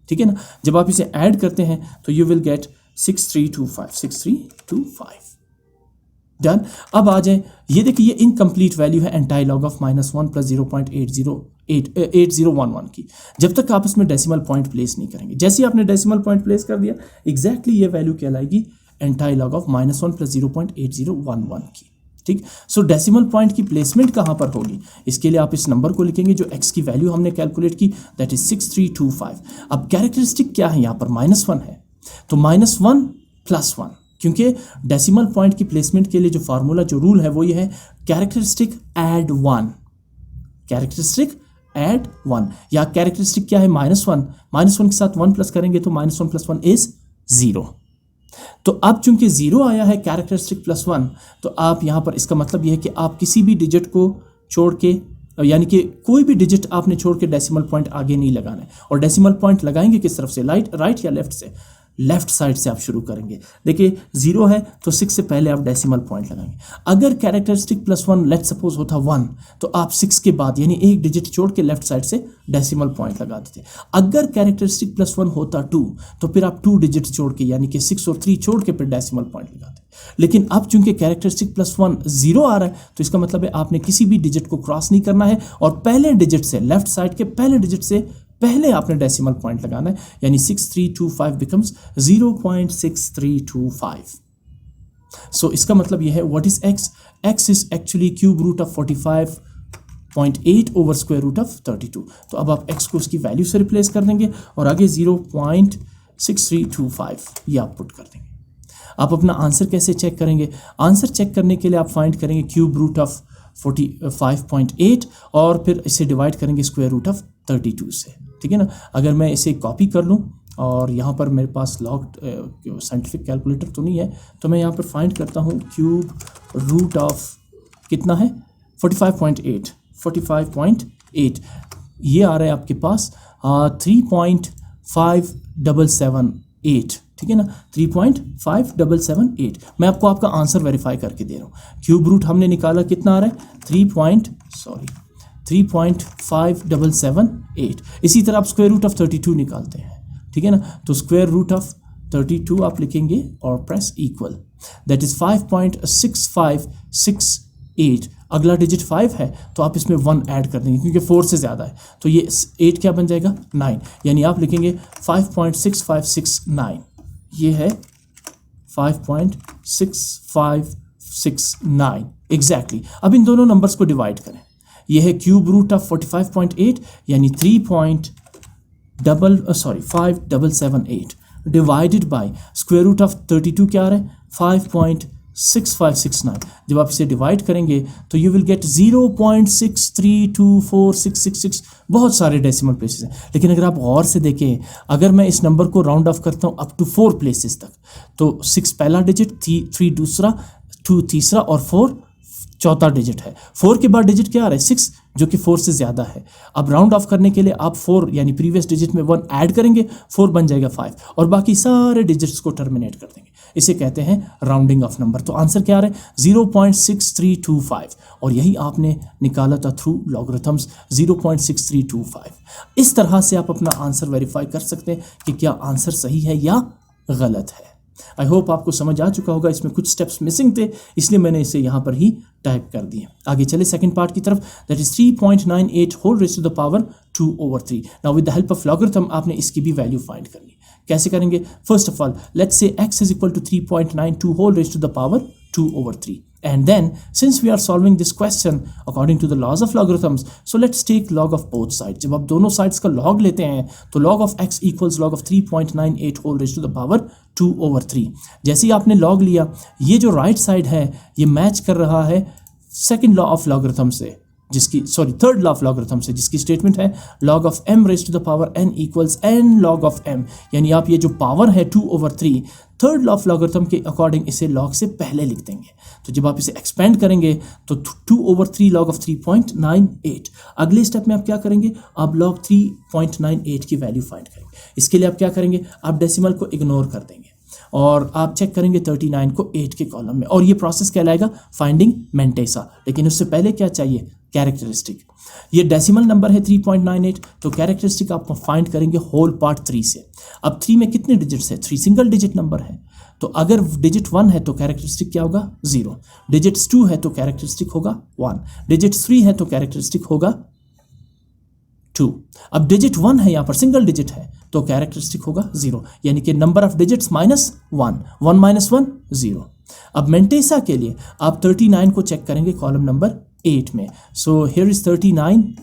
ठीक है ना। जब आप इसे ऐड करते हैं तो यू विल गेट 6325। डन। अब आ जाए, ये देखिए ये इनकम्प्लीट वैल्यू है एंटाई लॉग ऑफ -1 प्लस 0.8011 की। जब तक आप इसमें डेसिमल पॉइंट प्लेस नहीं करेंगे, जैसे ही आपने डेसिमल पॉइंट प्लेस कर दिया एग्जैक्टली ये वैल्यू कहलाएगी एंटाई लॉग ऑफ -1 प्लस 0.8011 की, ठीक। सो डेसिमल पॉइंट की प्लेसमेंट कहाँ पर होगी, इसके लिए आप इस नंबर को लिखेंगे जो x की वैल्यू हमने कैलकुलेट की, दैट इज 6325। अब कैरेक्टरिस्टिक क्या है, यहाँ पर -1 है, तो -1 प्लस 1, क्योंकि डेसिमल पॉइंट की प्लेसमेंट के लिए जो फार्मूला, जो रूल है वो ये है कैरेक्टरिस्टिक ऐड 1, या कैरेक्टरिस्टिक क्या है -1 के साथ 1 प्लस करेंगे तो -1 प्लस 1 इज 0। तो अब चूंकि 0 आया है कैरेक्टरिस्टिक +1, तो आप यहाँ पर, इसका मतलब यह है कि आप किसी भी डिजिट को छोड़ के, यानी कि कोई भी डिजिट आपने छोड़ के डेसिमल पॉइंट आगे नहीं लगाना है। और डेसिमल पॉइंट लगाएंगे किस तरफ से, राइट या लेफ्ट से, लेफ्ट साइड से आप शुरू करेंगे। देखिए 0 है तो 6 से पहले आप डेसिमल पॉइंट लगाएंगे। अगर कैरेक्टरिस्टिक +1 लेट सपोज होता 1, तो आप 6 के बाद यानी एक डिजिट छोड़ के लेफ्ट साइड से डेसिमल पॉइंट लगा देते। अगर कैरेक्टरिस्टिक +1 होता 2, तो फिर आप 2 डिजिट छोड़ के, यानी कि 6 और 3 छोड़ के फिर डेसिमल पॉइंट लगाते। लेकिन अब चूंकि कैरेक्टरिस्टिक +1 0 आ रहा है, तो इसका मतलब है आपने किसी भी डिजिट को क्रॉस नहीं करना है और पहले डिजिट से, लेफ्ट साइड के पहले डिजिट से पहले आपने डेसिमल पॉइंट लगाना है, यानी 6325 बिकम्स 0.6325। सो इसका मतलब यह है what is x is actually cube root of 45.8 over square root of 32। तो अब आप x को उसकी वैल्यू से रिप्लेस कर देंगे और आगे 0.6325 ये आप पुट कर देंगे। आप अपना आंसर कैसे चेक करेंगे, आंसर चेक करने के लिए आप फाइंड करेंगे क्यूब रूट ऑफ 45.8 और फिर इसे डिवाइड करेंगे स्क्वायर रूट ऑफ 32 से, ठीक है ना। अगर मैं इसे कॉपी कर लूँ और यहाँ पर मेरे पास लॉग साइंटिफिक कैलकुलेटर तो नहीं है, तो मैं यहाँ पर फाइंड करता हूँ क्यूब रूट ऑफ कितना है 45.8 45.8 ये आ रहा है आपके पास 3.5778, ठीक है ना, 3.5778। मैं आपको आपका आंसर वेरीफाई करके दे रहा हूँ। क्यूब रूट हमने निकाला, कितना आ रहा है 3.578। इसी तरह आप स्क्वायर रूट ऑफ 32 निकालते हैं, ठीक है ना, तो स्क्वायर रूट ऑफ 32 आप लिखेंगे और प्रेस इक्वल, दैट इज 5.6568। अगला डिजिट 5 है तो आप इसमें 1 ऐड कर देंगे क्योंकि 4 से ज़्यादा है, तो ये 8 क्या बन जाएगा 9, यानी आप लिखेंगे 5.6569। ये है 5.6569 एग्जैक्टली। अब इन दोनों नंबर्स को डिवाइड करें। ये है क्यूब रूट ऑफ 45.8 यानी 5.778 divided by square root of 32 क्या आ रहा है 5.6569। जब आप इसे डिवाइड करेंगे तो यू विल गेट 0.632466। बहुत सारे डेसिमल प्लेसेस हैं, लेकिन अगर आप गौर से देखें, अगर मैं इस नंबर को राउंड ऑफ करता हूँ अप टू 4 प्लेसेस तक, तो 6 पहला डिजिट, 3 दूसरा, 2 तीसरा और 4 चौथा डिजिट है। 4 के बाद डिजिट क्या आ रहा है 6, जो कि 4 से ज़्यादा है। अब राउंड ऑफ करने के लिए आप 4 यानी प्रीवियस डिजिट में 1 ऐड करेंगे, 4 बन जाएगा 5 और बाकी सारे डिजिट्स को टर्मिनेट कर देंगे। इसे कहते हैं राउंडिंग ऑफ नंबर। तो आंसर क्या आ रहा है 0.6325 और यही आपने निकाला था थ्रू लॉगरिथम्स 0.6325। इस तरह से आप अपना आंसर वेरीफाई कर सकते हैं कि क्या आंसर सही है या गलत है। आई होप आपको समझ आ चुका होगा। इसमें कुछ स्टेप्स मिसिंग थे, इसलिए मैंने इसे यहाँ पर ही टाइप कर दिए। आगे चले सेकंड पार्ट की तरफ, that is 3.98 whole raise to the power 2/3। Now with the help of logarithm आपने इसकी भी वैल्यू फाइंड करनी। कैसे करेंगे? First of all let's say x is equal to 3.92 whole raise to the power 2/3। And then, since we are solving this question according to the laws of logarithms, so let's take log of both sides. जब आप दोनों sides का log लेते हैं तो log of x equals log of 3.98 whole raised to the power 2/3। जैसे ही आपने log लिया, ये जो right side है ये मैच कर रहा है second law of logarithm से, जिसकी थर्ड लॉ ऑफ लॉगरिथम से, जिसकी स्टेटमेंट है log of m raised to the power n equals n log of m। यानी आप ये जो पावर है 2/3 थर्ड लॉ ऑफ लॉगरिथम के अकॉर्डिंग इसे log से पहले लिख देंगे। तो जब आप इसे एक्सपेंड करेंगे तो 2/3 log of 3.98। अगले स्टेप में आप क्या करेंगे? आप log 3.98 की वैल्यू फाइंड करेंगे। इसके लिए आप क्या करेंगे? आप डेसिमल को इग्नोर कर देंगे और आप चेक करेंगे 39 को 8 के कॉलम में, और ये प्रोसेस कहलाएगा फाइंडिंग मेंटेसा। लेकिन उससे पहले क्या चाहिए? कैरेक्टरिस्टिक। ये डेसिमल नंबर है 3.98, तो कैरेक्टरिस्टिक आप फाइंड करेंगे होल पार्ट 3 से। अब 3 में कितने डिजिट्स है? 3 सिंगल डिजिट नंबर है, तो अगर डिजिट 1 है तो कैरेक्टरिस्टिक क्या होगा? 0। डिजिट्स 2 है तो कैरेक्टरिस्टिक होगा 1। डिजिट्स 3 है तो कैरेक्टरिस्टिक होगा 2। अब डिजिट 1 है, यहाँ पर सिंगल डिजिट है, तो कैरेक्टरिस्टिक होगा 0, यानी कि नंबर ऑफ डिजिट्स -1, 1 - 1 0। अब मेंटेसा के लिए आप 39 को चेक करेंगे कॉलम नंबर 8 में। So here is 39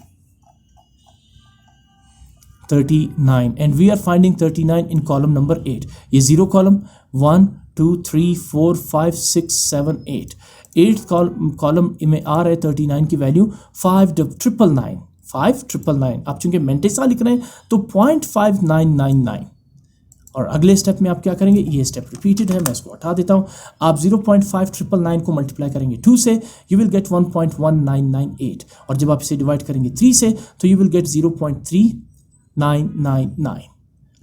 and we are finding 39 in column number 8। ये 0 कॉलम 1 2 3 4 5 6 7 8 8 कॉलम में आ रहा है 39 की वैल्यू 5,999। आप चूंकि मेंटेसा लिख रहे हैं तो 0.5999। और अगले स्टेप में आप क्या करेंगे? ये स्टेप रिपीटेड है, मैं इसको हटा देता हूँ। आप 0.5999 को मल्टीप्लाई करेंगे 2 से, यू विल गेट 1.1998, और जब आप इसे डिवाइड करेंगे 3 से तो you will gate 0.3999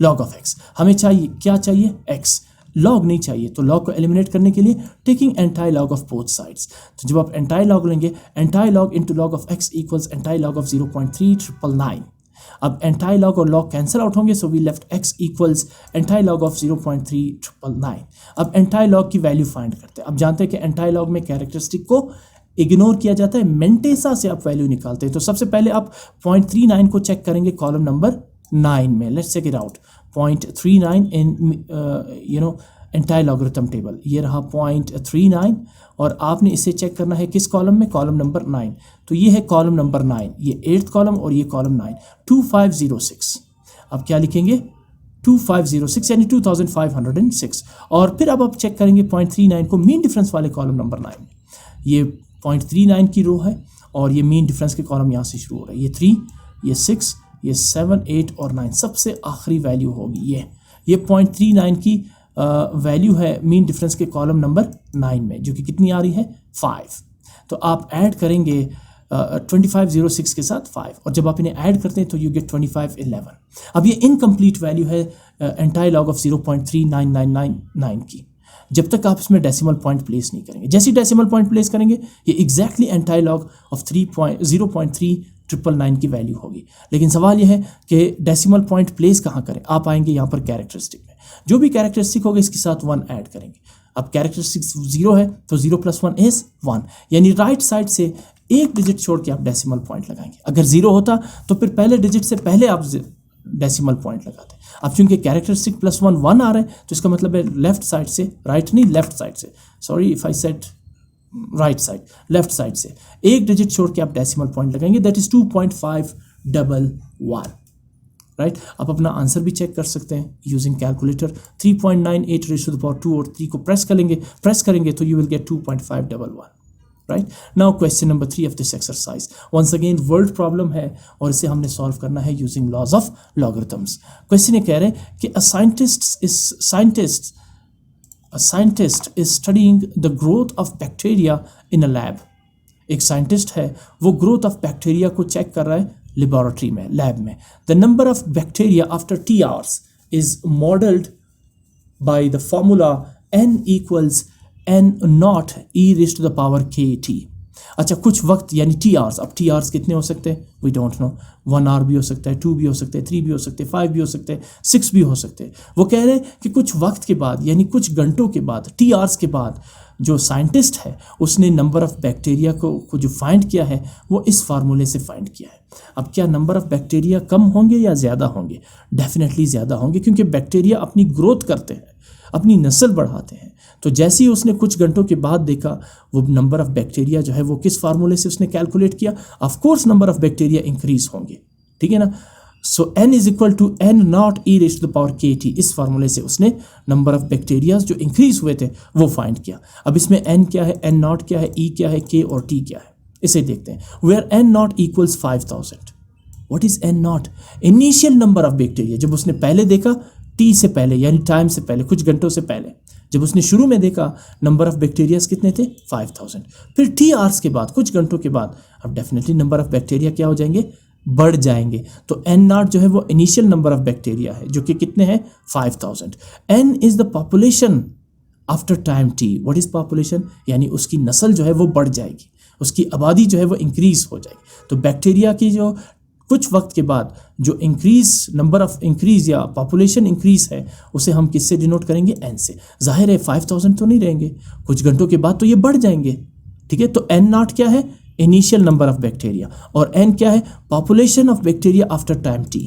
log of x। हमें चाहिए क्या चाहिए? x। लॉग नहीं चाहिए, तो लॉग को एलिमिनेट करने के लिए taking anti log of both sides. तो जब आप एंटाई लॉग लेंगे, anti log into log of x equals anti log of 0.3999। अब एंटाई लॉग और लॉग कैंसिल आउट होंगे, so we left x equals anti log of 0.3999। अब anti log की value find करते हैं। अब जानते हैं कि एंटाई लॉग में कैरेक्टरिस्टिक को इग्नोर किया जाता है, मेंटेसा से आप वैल्यू निकालते हैं। तो सबसे पहले आप 0.39 को चेक करेंगे कॉलम नंबर 9 में। Let's check it out. 0.39 in anti logarithm table, ये रहा 0.39, और आपने इसे चेक करना है किस कॉलम में? Column number 9। तो ये है कॉलम नंबर 9, ये 8th कॉलम और ये कॉलम 9, 2506। अब क्या लिखेंगे? 2506 यानी 2506। और फिर अब आप चेक करेंगे 0.39 को मीन डिफरेंस वाले कॉलम नंबर 9 में। ये 0.39 की रो है और ये मीन डिफरेंस के कॉलम यहाँ से शुरू हो रहा है। ये 3, ये 6, ये 7, 8 और 9, सबसे आखिरी वैल्यू होगी ये 0.39 की वैल्यू है मीन डिफरेंस के कॉलम नंबर 9 में, जो कि कितनी आ रही है? 5। तो आप ऐड करेंगे 2506 के साथ 5, और जब आप इन्हें ऐड करते हैं तो यू गेट 2511। अब ये इनकम्प्लीट वैल्यू है एंटायर लॉग ऑफ 0.3999 की, जब तक आप इसमें डेसिमल पॉइंट प्लेस नहीं करेंगे। जैसे ही डेसिमल पॉइंट प्लेस करेंगे ये एग्जैक्टली एंटायर लॉग ऑफ 0.3999 की वैल्यू होगी। लेकिन सवाल यह है कि डेसिमल पॉइंट प्लेस कहाँ करें। आप आएंगे यहाँ पर कैरेक्टरिस्टिक में, जो भी कैरेक्टरिस्टिक होगा इसके साथ 1 ऐड करेंगे। अब कैरेक्टरिस्टिक 0 है तो 0 + 1 इज 1, यानी राइट साइड से एक डिजिट छोड़ के आप डेसिमल पॉइंट लगाएंगे। अगर 0 होता तो फिर पहले डिजिट से पहले आप डेसिमल पॉइंट लगाते। अब चूंकि कैरेक्टरिस्टिक +1 1 आ रहा है तो इसका मतलब है लेफ्ट साइड से, राइट नहीं लेफ्ट साइड से, sorry if I said right side, left side से एक डिजिट छोड़ के आप डेसिमल पॉइंट लगाएंगे, दैट इज 2.511, राइट। आप अपना आंसर भी चेक कर सकते हैं using calculator. 3.98 raised to the power 2 और 3 को प्रेस करेंगे तो you will get 2.511, right. Now question number 3 of this exercise, once again word problem है और इसे हमने सॉल्व करना है using laws of logarithms. Question ये कह रहे हैं कि a scientist is studying the growth of bacteria in a lab। एक साइंटिस्ट है वो ग्रोथ ऑफ बैक्टीरिया को चेक कर रहा है लेबोरेटरी में, लैब में। The number of bacteria after T hours is modeled by the formula n equals n0 e raised to the power kt। अच्छा, कुछ वक्त यानी T hours, अब T hours कितने हो सकते हैं वी डोंट नो, 1 hour भी हो सकता है, 2 भी हो सकते हैं, 3 भी हो सकते हैं, 5 भी हो सकते हैं, 6 भी हो सकते हैं। वो कह रहे हैं कि कुछ वक्त के बाद यानी कुछ घंटों के बाद, T hours के बाद जो साइंटिस्ट है उसने नंबर ऑफ बैक्टीरिया को जो फाइंड किया है वो इस फार्मूले से फाइंड किया है। अब क्या नंबर ऑफ बैक्टीरिया कम होंगे या ज़्यादा होंगे? डेफिनेटली ज़्यादा होंगे, क्योंकि बैक्टीरिया अपनी ग्रोथ करते हैं, अपनी नस्ल बढ़ाते हैं। तो जैसे ही उसने कुछ घंटों के बाद देखा वो नंबर ऑफ बैक्टीरिया जो है वो किस फार्मूले से उसने कैलकुलेट किया, of course number of bacteria increase होंगे, ठीक है ना। So n is equal to n0 e raised to the power kt, इस फार्मूले से उसने नंबर ऑफ बैक्टीरियाज जो इंक्रीज हुए थे वो फाइंड किया। अब इसमें n क्या है, n0 क्या है, e क्या है, k और t क्या है, इसे देखते हैं। Where n0 equals 5000, what is n0? Initial number of bacteria, जब उसने पहले देखा t से पहले यानी टाइम से पहले, कुछ घंटों से पहले जब उसने शुरू में देखा नंबर ऑफ बैक्टीरियाज कितने थे 5000। फिर T hours के बाद, कुछ घंटों के बाद, अब डेफिनेटली नंबर ऑफ बैक्टीरिया क्या हो जाएंगे, बढ़ जाएंगे। तो n0 जो है वो इनिशियल नंबर ऑफ बैक्टीरिया है जो कि कितने हैं 5000। n is the population after time t। What is population? यानी उसकी नस्ल जो है वो बढ़ जाएगी, उसकी आबादी जो है वो इंक्रीज हो जाएगी। तो बैक्टीरिया की जो कुछ वक्त के बाद जो नंबर ऑफ इंक्रीज या पॉपुलेशन इंक्रीज है उसे हम किससे डिनोट करेंगे, n से। जाहिर है 5000 तो नहीं रहेंगे, कुछ घंटों के बाद तो ये बढ़ जाएंगे, ठीक है। तो n0 क्या है, इनिशियल नंबर ऑफ बैक्टीरिया, और n क्या है, population of bacteria after time t।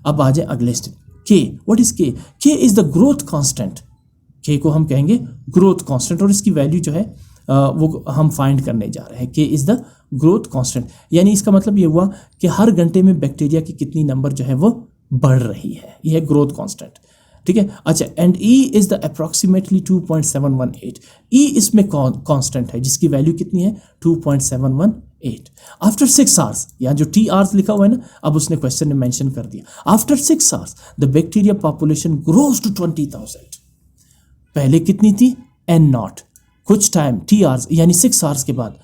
अब आ जाए अगले step, k। What is k? k is the growth constant. k को हम कहेंगे ग्रोथ कांस्टेंट, और इसकी वैल्यू जो है वो हम फाइंड करने जा रहे हैं। k is the growth constant, यानी इसका मतलब ये हुआ कि हर घंटे में बैक्टीरिया की कितनी नंबर जो है वो बढ़ रही है, ये है ग्रोथ कांस्टेंट, ठीक है। अच्छा, and e is the approximately 2.718। e इसमें कांस्टेंट है जिसकी वैल्यू कितनी है 2.718। आफ्टर 6 hours, यहाँ जो T hours लिखा हुआ है ना, अब उसने क्वेश्चन में मेंशन कर दिया, after 6 hours the bacteria population grows to 20,000। पहले कितनी थी n0, कुछ टाइम T hours यानी 6 hours के बाद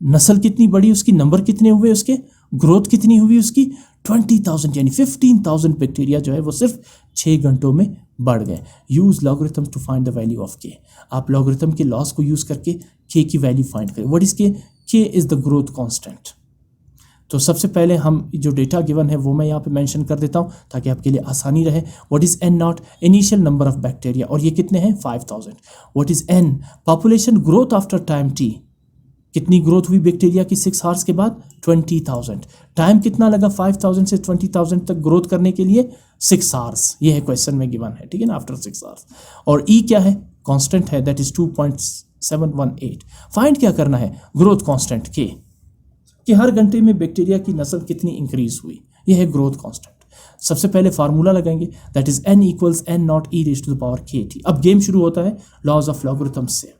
नस्ल कितनी बढ़ी, उसकी नंबर कितने हुए, उसके ग्रोथ कितनी हुई उसकी 20,000, यानी 15,000 बैक्टीरिया जो है वो सिर्फ 6 घंटों में बढ़ गए। Use logarithm to find the value of k। आप लॉगरिथम के लॉस को यूज करके k की वैल्यू फाइंड करें। What is k? k is the growth constant. तो सबसे पहले हम जो डेटा गिवन है वो मैं यहाँ पे मेंशन कर देता हूँ ताकि आपके लिए आसानी रहे। What is n0? Initial number of bacteria, और ये कितने हैं 5000। What is n? Population growth after time t। कितनी ग्रोथ हुई बैक्टीरिया की 6 hours के बाद 20,000। टाइम कितना लगा 5000 से 20,000 तक ग्रोथ करने के लिए 6 hours। ये है क्वेश्चन में गिवन है, ठीक है ना, आफ्टर 6 hours। और e क्या है, कांस्टेंट है, दैट इज 2.718। फाइंड क्या करना है, ग्रोथ कांस्टेंट k, कि हर घंटे में बैक्टीरिया की नस्ल कितनी इंक्रीज हुई, ये है ग्रोथ कांस्टेंट। सबसे पहले फार्मूला लगाएंगे, that is n equals n0 e raised to the power kt। अब गेम शुरू होता है लॉज ऑफ लॉगरिथम्स से।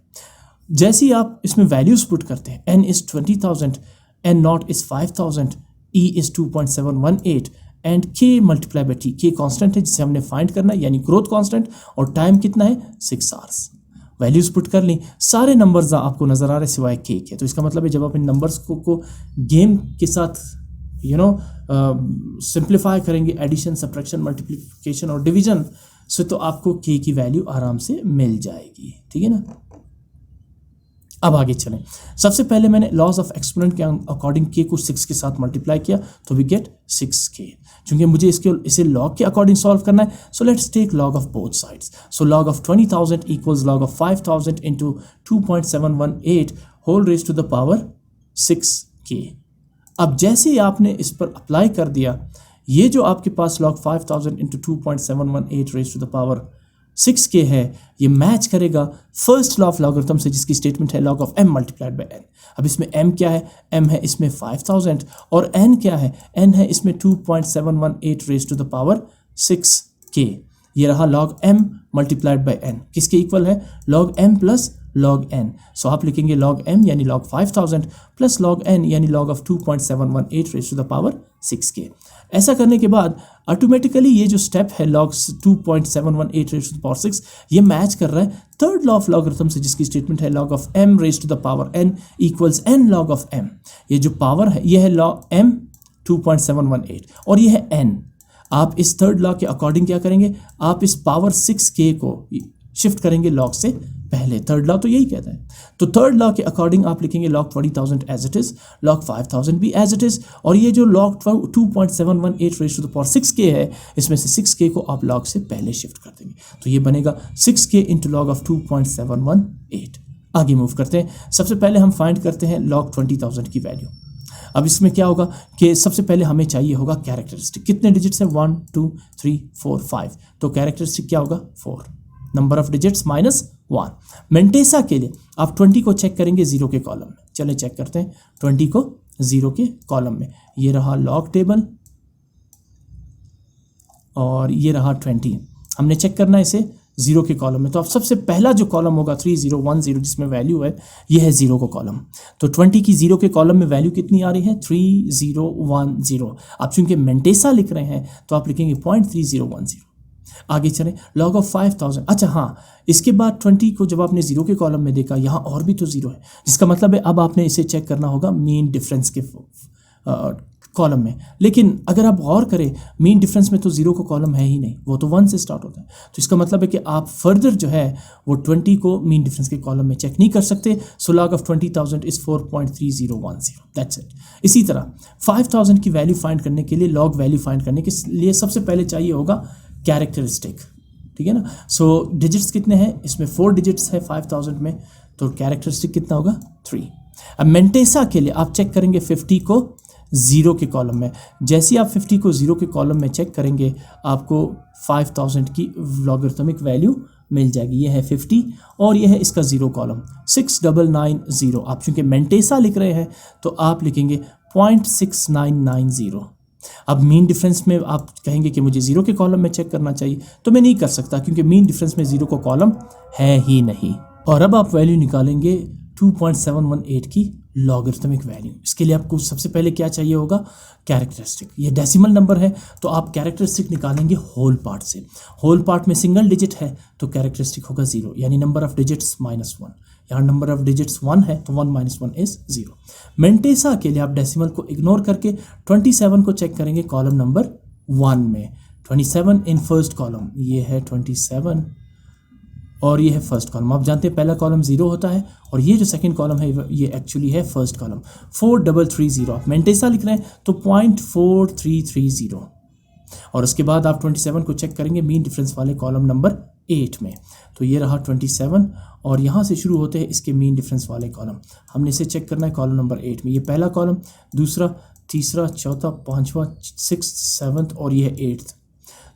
जैसे ही आप इसमें वैल्यूज पुट करते हैं, n is 20,000, n0 is 5000, e is 2.718 and k multiply by t। k constant है जिसे हमने फाइंड करना है, यानी ग्रोथ कांस्टेंट, और टाइम कितना है 6 hours। वैल्यूज़ पुट कर ली, सारे नंबर्स आपको नज़र आ रहे सिवाय के के। तो इसका मतलब है जब आप इन नंबर्स को गेम के साथ सिंप्लीफाई करेंगे, एडिशन, सब्ट्रैक्शन, मल्टीप्लिकेशन और डिवीजन से, तो आपको के की वैल्यू आराम से मिल जाएगी। ठीक है ना। अब आगे चलें। सबसे पहले मैंने लॉज ऑफ एक्सपोनेंट के अकॉर्डिंग के को 6 के साथ मल्टीप्लाई किया तो वी गेट 6k। चूंकि मुझे इसे लॉग के अकॉर्डिंग सॉल्व करना है, so let's take log of both sides. So log of 20,000 equals log of 5,000 into 2.718 whole raise to the power 6k। अब जैसे ही आपने इस पर अप्लाई कर दिया, ये जो आपके पास log 5000 into 2.718 raise to the power 6k है, ये मैच करेगा फर्स्ट लॉ ऑफ लॉगरिथम से जिसकी स्टेटमेंट है log of m multiplied by n। अब इसमें m क्या है? m है इसमें 5000 और n क्या है? n है इसमें 2.718 raise to the power 6k। ये रहा log m multiplied by n, किसके इक्वल है? log m plus log n। So आप लिखेंगे log m यानी log 5000 प्लस log n यानी log of 2.718 raise to the power 6k। ऐसा करने के बाद ऑटोमेटिकली ये जो स्टेप है log 2.718 raise to the power 6, ये मैच कर रहा है थर्ड लॉ ऑफ लॉगरिथम से जिसकी स्टेटमेंट है log of m raise to the power n equals n log of m। ये जो पावर है ये है log m 2.718 और ये है n। आप इस थर्ड लॉ के अकॉर्डिंग क्या करेंगे? आप इस पावर 6k को शिफ्ट करेंगे log से पहले। थर्ड लॉ तो यही कहता है। तो थर्ड लॉ के अकॉर्डिंग आप लिखेंगे log 20,000 as it is, log 5,000 भी एज इट इज, और ये जो log 2.718 raise to the power 6k है, इसमें से 6k को आप log से पहले शिफ्ट कर देंगे, तो ये बनेगा 6k इंटू log ऑफ 2.718। आगे मूव करते हैं। सबसे पहले हम फाइंड करते हैं log 20,000 की वैल्यू। अब इसमें क्या होगा कि सबसे पहले हमें चाहिए होगा कैरेक्टरिस्टिक। कितने डिजिट्स हैं? 1 2 3 4 5। तो कैरेक्टरिस्टिक क्या होगा? 4। Number of digits minus 1। मेंटेसा के लिए आप 20 को चेक करेंगे 0 के कॉलम में। चले चेक करते हैं 20 को 0 के कॉलम में। ये रहा लॉग टेबल और ये रहा 20। हमने चेक करना है इसे 0 के कॉलम में। तो अब सबसे पहला जो कॉलम होगा 3010 जिसमें वैल्यू है, ये है 0 का कॉलम। तो 20 की 0 के कॉलम में वैल्यू कितनी आ रही है? 3010। आप चूंकि मेंटेसा लिख रहे हैं तो आप लिखेंगे 0.3010। आगे चलें, log ऑफ 5000। अच्छा हाँ, इसके बाद 20 को जब आपने 0 के कॉलम में देखा, यहाँ और भी तो 0 है, जिसका मतलब है अब आपने इसे चेक करना होगा मीन डिफरेंस के कॉलम में। लेकिन अगर आप गौर करें, मीन डिफरेंस में तो 0 का कॉलम है ही नहीं, वो तो 1 से स्टार्ट होता है। तो इसका मतलब है कि आप फर्दर जो है वो 20 को मीन डिफरेंस के कॉलम में चेक नहीं कर सकते। सो log of 20,000 is 4.3010। That's it. इसी तरह 5000 की वैल्यू फाइंड करने के लिए, लॉग वैल्यू फाइंड करने के लिए सबसे पहले चाहिए होगा कैरेक्टरिस्टिक। ठीक है ना। सो डिजिट्स कितने हैं? इसमें 4 डिजिट्स है 5000 में, तो कैरेक्टरिस्टिक कितना होगा? 3। अब मेंटेसा के लिए आप चेक करेंगे 50 को 0 के कॉलम में। जैसे ही आप 50 को 0 के कॉलम में चेक करेंगे, आपको 5000 की लॉगरिथमिक वैल्यू मिल जाएगी। ये है 50 और ये है इसका 0 कॉलम 6990। आप चूंकि मेंटेसा लिख रहे हैं तो आप लिखेंगे 0.6990। अब मीन डिफरेंस में आप कहेंगे कि मुझे 0 के कॉलम में चेक करना चाहिए, तो मैं नहीं कर सकता क्योंकि मीन डिफरेंस में 0 का कॉलम है ही नहीं। और अब आप वैल्यू निकालेंगे 2.718 की लॉगरिथमिक वैल्यू। इसके लिए आपको सबसे पहले क्या चाहिए होगा? कैरेक्टरिस्टिक। ये डेसिमल नंबर है तो आप कैरेक्टरिस्टिक निकालेंगे होल पार्ट से। होल पार्ट में सिंगल डिजिट है तो कैरेक्टरिस्टिक होगा 0, यानी नंबर ऑफ डिजिट्स -1। यहाँ नंबर ऑफ डिजिट्स 1 है तो 1 - 1 इज 0। मेंटेसा के लिए आप डेसिमल को इग्नोर करके 27 को चेक करेंगे कॉलम नंबर 1 में। 27 इन फर्स्ट कॉलम, ये है 27 और ये है फर्स्ट कॉलम। आप जानते हैं पहला कॉलम 0 होता है और ये जो सेकंड कॉलम है ये एक्चुअली है फर्स्ट कॉलम। 4330 आप मेंटेसा लिख रहे हैं तो 0.4330। और उसके बाद आप 27 को चेक करेंगे मीन डिफरेंस वाले कॉलम नंबर 8 में। तो ये रहा 27 और यहाँ से शुरू होते हैं इसके मीन डिफरेंस वाले कॉलम। हमने इसे चेक करना है कॉलम नंबर 8 में। ये पहला कॉलम, दूसरा, तीसरा, चौथा, पांचवा, 6th, 7th और ये है 8th।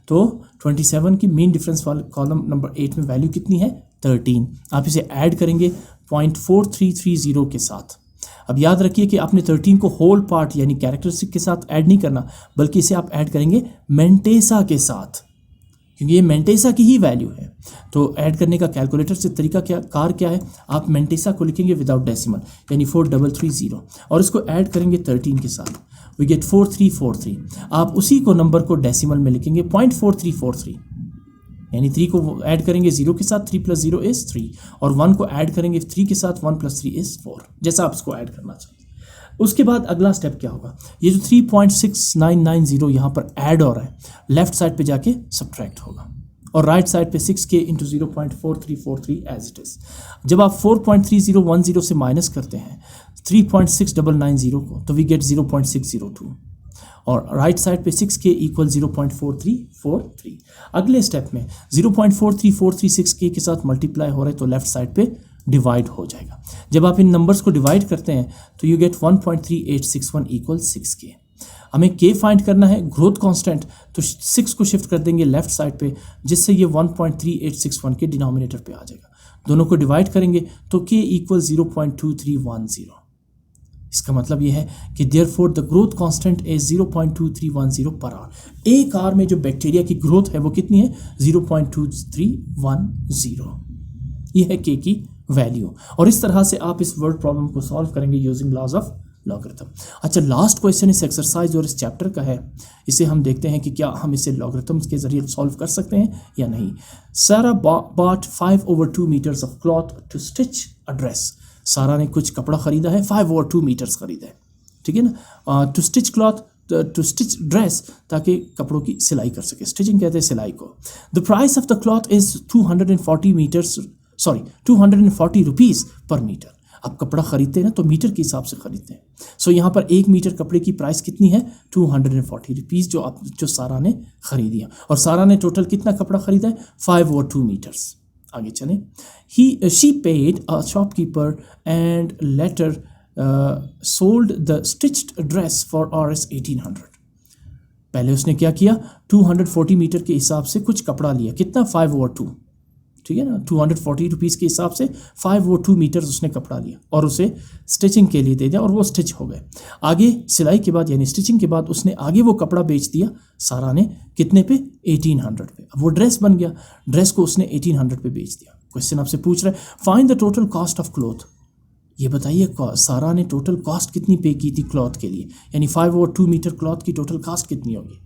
तो 27 की मीन डिफरेंस वाले कॉलम नंबर 8 में वैल्यू कितनी है? 13। आप इसे ऐड करेंगे 0.4330 के साथ। अब याद रखिए कि आपने 13 को होल पार्ट यानी कैरेक्टरिस्टिक के साथ ऐड नहीं करना, बल्कि इसे आप ऐड करेंगे मेंटेसा के साथ, क्योंकि ये मेंटेसा की ही वैल्यू है। तो ऐड करने का कैलकुलेटर से तरीका क्या है? आप मेंटेसा को लिखेंगे विदाउट डेसिमल यानी 4330 और इसको ऐड करेंगे 13 के साथ, वी गेट 4343। आप उसी को नंबर को डेसिमल में लिखेंगे 0.4343। यानी 3 को ऐड करेंगे 0 के साथ, 3 + 0 इज़ 3, और 1 को ऐड करेंगे 3 के साथ, 1 + 3 इज़ 4, जैसा आप इसको ऐड करना चाहते हैं। उसके बाद अगला स्टेप क्या होगा, ये जो 3.6990 यहाँ पर ऐड हो रहा है, लेफ्ट साइड पे जाके सब्ट्रैक्ट होगा, और राइट साइड पे 6k × 0.4343 एज इट इज़। जब आप 4.3010 से माइनस करते हैं 3.6990 को, तो वी गेट 0.602, और राइट साइड पे 6k = 0.4343। अगले स्टेप में 0.4343 6k के साथ मल्टीप्लाई हो रहा है, तो लेफ्ट साइड पे डिवाइड हो जाएगा। जब आप इन नंबर्स को डिवाइड करते हैं तो यू गेट 1.3861 = 6k। हमें k फाइंड करना है, ग्रोथ कांस्टेंट, तो 6 को शिफ्ट कर देंगे लेफ्ट साइड पे, जिससे ये 1.3861 के डिनोमिनेटर पे आ जाएगा। दोनों को डिवाइड करेंगे तो k = 0.2310। इसका मतलब ये है कि therefore the growth constant is 0.2310 per hour. एक आवर में जो बैक्टीरिया की ग्रोथ है वो कितनी है, 0.2310। ये है k की वैल्यू, और इस तरह से आप इस वर्ड प्रॉब्लम को सॉल्व करेंगे यूजिंग लॉज ऑफ लॉगरिथम। अच्छा, लास्ट क्वेश्चन इस एक्सरसाइज और इस चैप्टर का है, इसे हम देखते हैं कि क्या हम इसे लॉगरिथम्स के जरिए सॉल्व कर सकते हैं या नहीं। Sara bought 5/2 meters of cloth to stitch a dress. Sara ने कुछ कपड़ा खरीदा है, 5/2 मीटर्स खरीदा है, ठीक है ना, to stitch cloth, to stitch dress, ताकि कपड़ों की सिलाई कर सके। स्टिचिंग कहते हैं सिलाई को। The price of the cloth is 240 rupees पर मीटर। आप कपड़ा खरीदते हैं ना तो मीटर के हिसाब से खरीदते हैं। सो यहाँ पर 1 मीटर कपड़े की प्राइस कितनी है, 240 रुपीज़, जो सारा ने खरीदी है। और सारा ने टोटल कितना कपड़ा खरीदा है, 5/2 मीटर्स। आगे चलें। She paid a shopkeeper and later sold the stitched dress for Rs 1800। पहले उसने क्या किया, 240 मीटर के हिसाब से कुछ कपड़ा लिया, कितना, 5/2, ठीक है ना, 240 रुपीज़ के हिसाब से 5/2 मीटर्स उसने कपड़ा लिया और उसे स्टिचिंग के लिए दे दिया, और वो स्टिच हो गए। आगे सिलाई के बाद यानी स्टिचिंग के बाद उसने आगे वो कपड़ा बेच दिया सारा ने, कितने पे, 1800 पे। अब वो ड्रेस बन गया, ड्रेस को उसने 1800 पे बेच दिया। क्वेश्चन आपसे पूछ रहा है, find the total cost of cloth. ये बताइए सारा ने टोटल कॉस्ट कितनी पे की थी क्लॉथ के लिए, यानी 5/2 मीटर क्लॉथ की टोटल कॉस्ट कितनी होगी।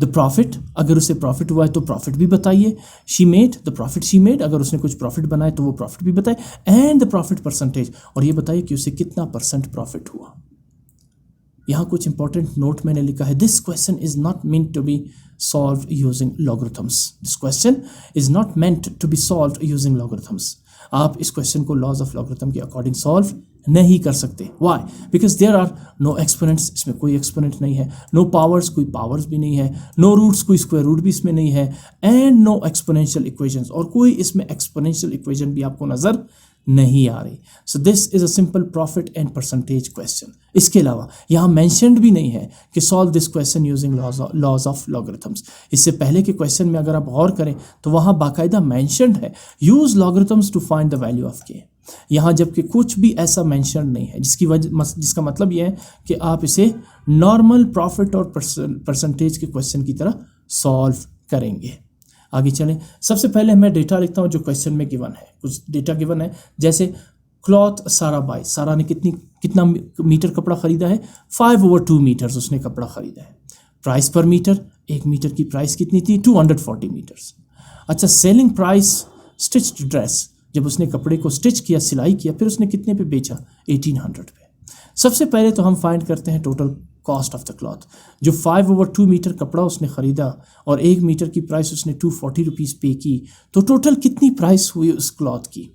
द प्रॉफिट, अगर उसे प्रॉफिट हुआ है तो प्रॉफिट भी बताइए। She made, the profit she made, अगर उसने कुछ प्रॉफिट बनाया तो वो प्रॉफिट भी बताए। एंड द प्रॉफिट परसेंटेज, और ये बताइए कि उसे कितना % प्रॉफिट हुआ। यहाँ कुछ इंपॉर्टेंट नोट मैंने लिखा है, this question is not meant to be solved using logarithms. This question is not meant to be solved using logarithms. आप इस क्वेश्चन को लॉज ऑफ लॉगरिथम के अकॉर्डिंग सॉल्व नहीं कर सकते। Why, because there are no exponents, इसमें कोई exponent नहीं है, नो पावर्स, कोई पावर्स भी नहीं है, नो रूट्स, कोई स्क्वायर रूट भी इसमें नहीं है, एंड नो एक्सपोनेंशियल इक्वेशंस, और कोई इसमें एक्सपोनेंशियल इक्वेशन भी आपको नजर नहीं आ रही। So this is a simple profit and percentage question. इसके अलावा यहाँ मेंशन्ड भी नहीं है कि solve this question using laws of logarithms. इससे पहले के क्वेश्चन में अगर आप गौर करें तो वहाँ बाकायदा मेंशन्ड है, use logarithms to find the value of k. यहाँ जबकि कुछ भी ऐसा मेंशन नहीं है, जिसका मतलब यह है कि आप इसे नॉर्मल प्रॉफिट और परसेंटेज के क्वेश्चन की तरह सॉल्व करेंगे। आगे चलें। सबसे पहले मैं डेटा लिखता हूँ जो क्वेश्चन में गिवन है। कुछ डेटा गिवन है, जैसे क्लॉथ सारा बाय, सारा ने कितना मीटर कपड़ा खरीदा है, 5/2 मीटर्स उसने कपड़ा खरीदा है। प्राइस पर मीटर, 1 मीटर की प्राइस कितनी थी, 240 मीटर्स। अच्छा, सेलिंग प्राइस स्टिच्ड ड्रेस, जब उसने कपड़े को स्टिच किया, सिलाई किया, फिर उसने कितने पे बेचा, 1800 पे। सबसे पहले तो हम फाइंड करते हैं total cost of the cloth. जो 5/2 मीटर कपड़ा उसने ख़रीदा और 1 मीटर की प्राइस उसने 240 रुपीज़ पे की, तो टोटल कितनी प्राइस हुई उस क्लॉथ की।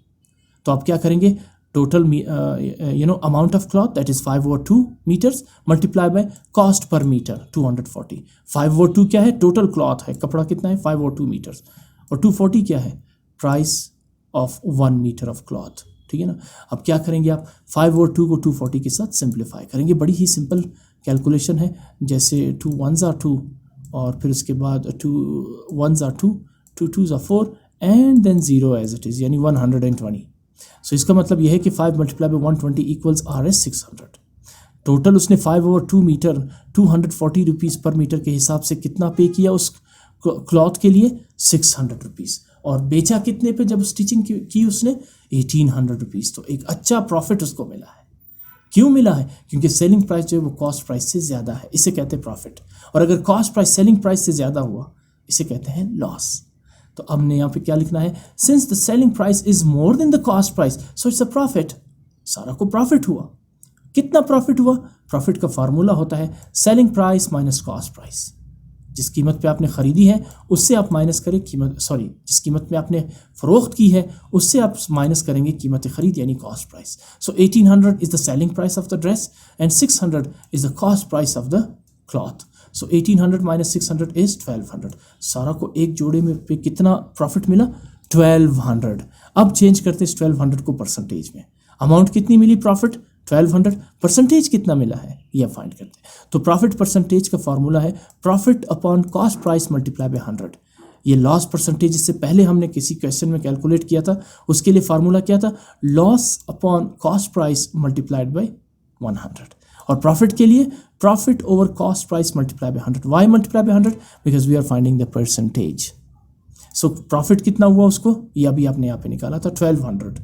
तो आप क्या करेंगे, total amount of cloth that is 5/2 meters multiply by cost per meter 240। 5/2 क्या है, टोटल क्लॉथ है, कपड़ा कितना है, 5/2 मीटर्स, और 240 क्या है, price of 1 meter of cloth, ठीक है ना। अब क्या करेंगे आप, 5/2 को 240 के साथ सिंप्लीफाई करेंगे। बड़ी ही सिंपल कैलकुलेशन है, जैसे 2 1s are 2, और फिर उसके बाद 2 1s are 2, 2 2s are 4, and then 0 as it is, यानी 120। सो इसका मतलब यह है कि 5 × 120 इक्वल्स Rs 600। टोटल उसने 5/2 मीटर 240 रुपीज़ पर मीटर के हिसाब से कितना पे किया उस क्लॉथ के लिए, 600 रुपीज़, और बेचा कितने पे जब स्टिचिंग की उसने, 1800 रुपीज़। तो एक अच्छा प्रॉफिट उसको मिला है। क्यों मिला है, क्योंकि सेलिंग प्राइस जो है वो कॉस्ट प्राइस से ज़्यादा है, इसे कहते हैं प्रॉफिट। और अगर कॉस्ट प्राइस सेलिंग प्राइस से ज़्यादा हुआ, इसे कहते हैं लॉस। तो हमने यहाँ पे क्या लिखना है, since the selling price is more than the cost price so it's a profit. सारा को प्रॉफिट हुआ। कितना प्रॉफिट हुआ? प्रॉफिट का फार्मूला होता है selling price minus cost price. जिस कीमत पे आपने ख़रीदी है उससे आप माइनस करें जिस कीमत में आपने फ़रोख्त की है उससे आप माइनस करेंगे कीमत ख़रीद यानी cost price. So 1800 is the selling price of the dress and 600 is the cost price of the cloth. So 1800 minus 600 is 1200। सारा को एक जोड़े में पे कितना प्रॉफिट मिला? 1200। अब चेंज करते हैं इस 1200 को परसेंटेज में। अमाउंट कितनी मिली प्रॉफिट? 1200। परसेंटेज कितना मिला है ये फाइंड करते हैं। तो प्रॉफिट परसेंटेज का फार्मूला है profit upon cost price multiply by 100। ये लॉस परसेंटेज इससे पहले हमने किसी क्वेश्चन में कैलकुलेट किया था, उसके लिए फार्मूला क्या था? Loss upon cost price multiplied by 100। और प्रॉफिट के लिए profit over cost price multiply by 100। Why multiply by 100? Because we are finding the percentage. So profit कितना हुआ उसको, ये अभी आपने यहाँ पे निकाला था 1200,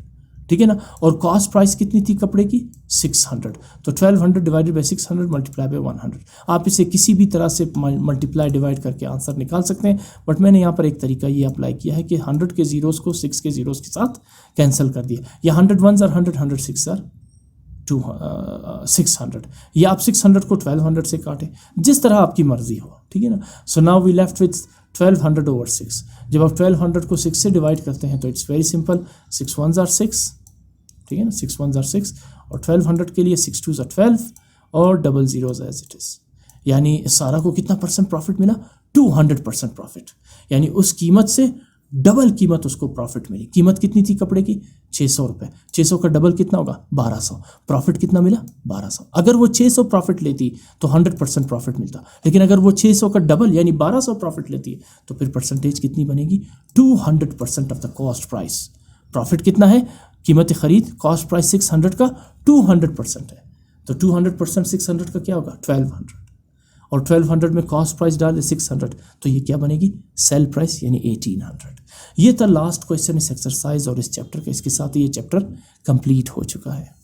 ठीक है ना। और कॉस्ट प्राइस कितनी थी कपड़े की? 600। तो 1200 डिवाइडेड बाय 600 मल्टीप्लाई बाय 100। आप इसे किसी भी तरह से मल्टीप्लाई डिवाइड करके आंसर निकाल सकते हैं, बट मैंने यहाँ पर एक तरीका ये अप्लाई किया है कि 100 के ज़ीरोज़ को 6 के ज़ीरोज़ के साथ कैंसिल कर दिया। या 100 1s आर 100, 100 6 आर 600। या आप 600 को 1200 से काटें, जिस तरह आपकी मर्जी हो, ठीक है ना। So now we left with 1200 over 6। जब आप 1200 को 6 से डिवाइड करते हैं तो it's very simple, 6 1s are 6, ठीक है ना, 6 1s आर 6, और 1200 के लिए 6 2s आर 12 और double zeros as it is. यानी सारा को कितना परसेंट प्रॉफिट मिला? 200% प्रॉफिट। यानी उस कीमत से डबल कीमत उसको प्रॉफिट मिली। कीमत कितनी थी कपड़े की? 600 रुपये। 600 का डबल कितना होगा? 1200। प्रॉफिट कितना मिला? 1200। अगर वो 600 प्रॉफिट लेती तो 100% प्रॉफिट मिलता, लेकिन अगर वो 600 का डबल यानी 1200 प्रॉफिट लेती है तो फिर परसेंटेज कितनी बनेगी? 200% of the cost price. Profit कितना है? कीमत ख़रीद कॉस्ट प्राइस 600 का 200% है, तो 200% 600 का क्या होगा? 1200। और 1200 में कॉस्ट प्राइस डाले 600, तो ये क्या बनेगी? सेल प्राइस यानी 1800। ये था लास्ट क्वेश्चन इस एक्सरसाइज और इस चैप्टर का। इसके साथ ही ये चैप्टर कंप्लीट हो चुका है।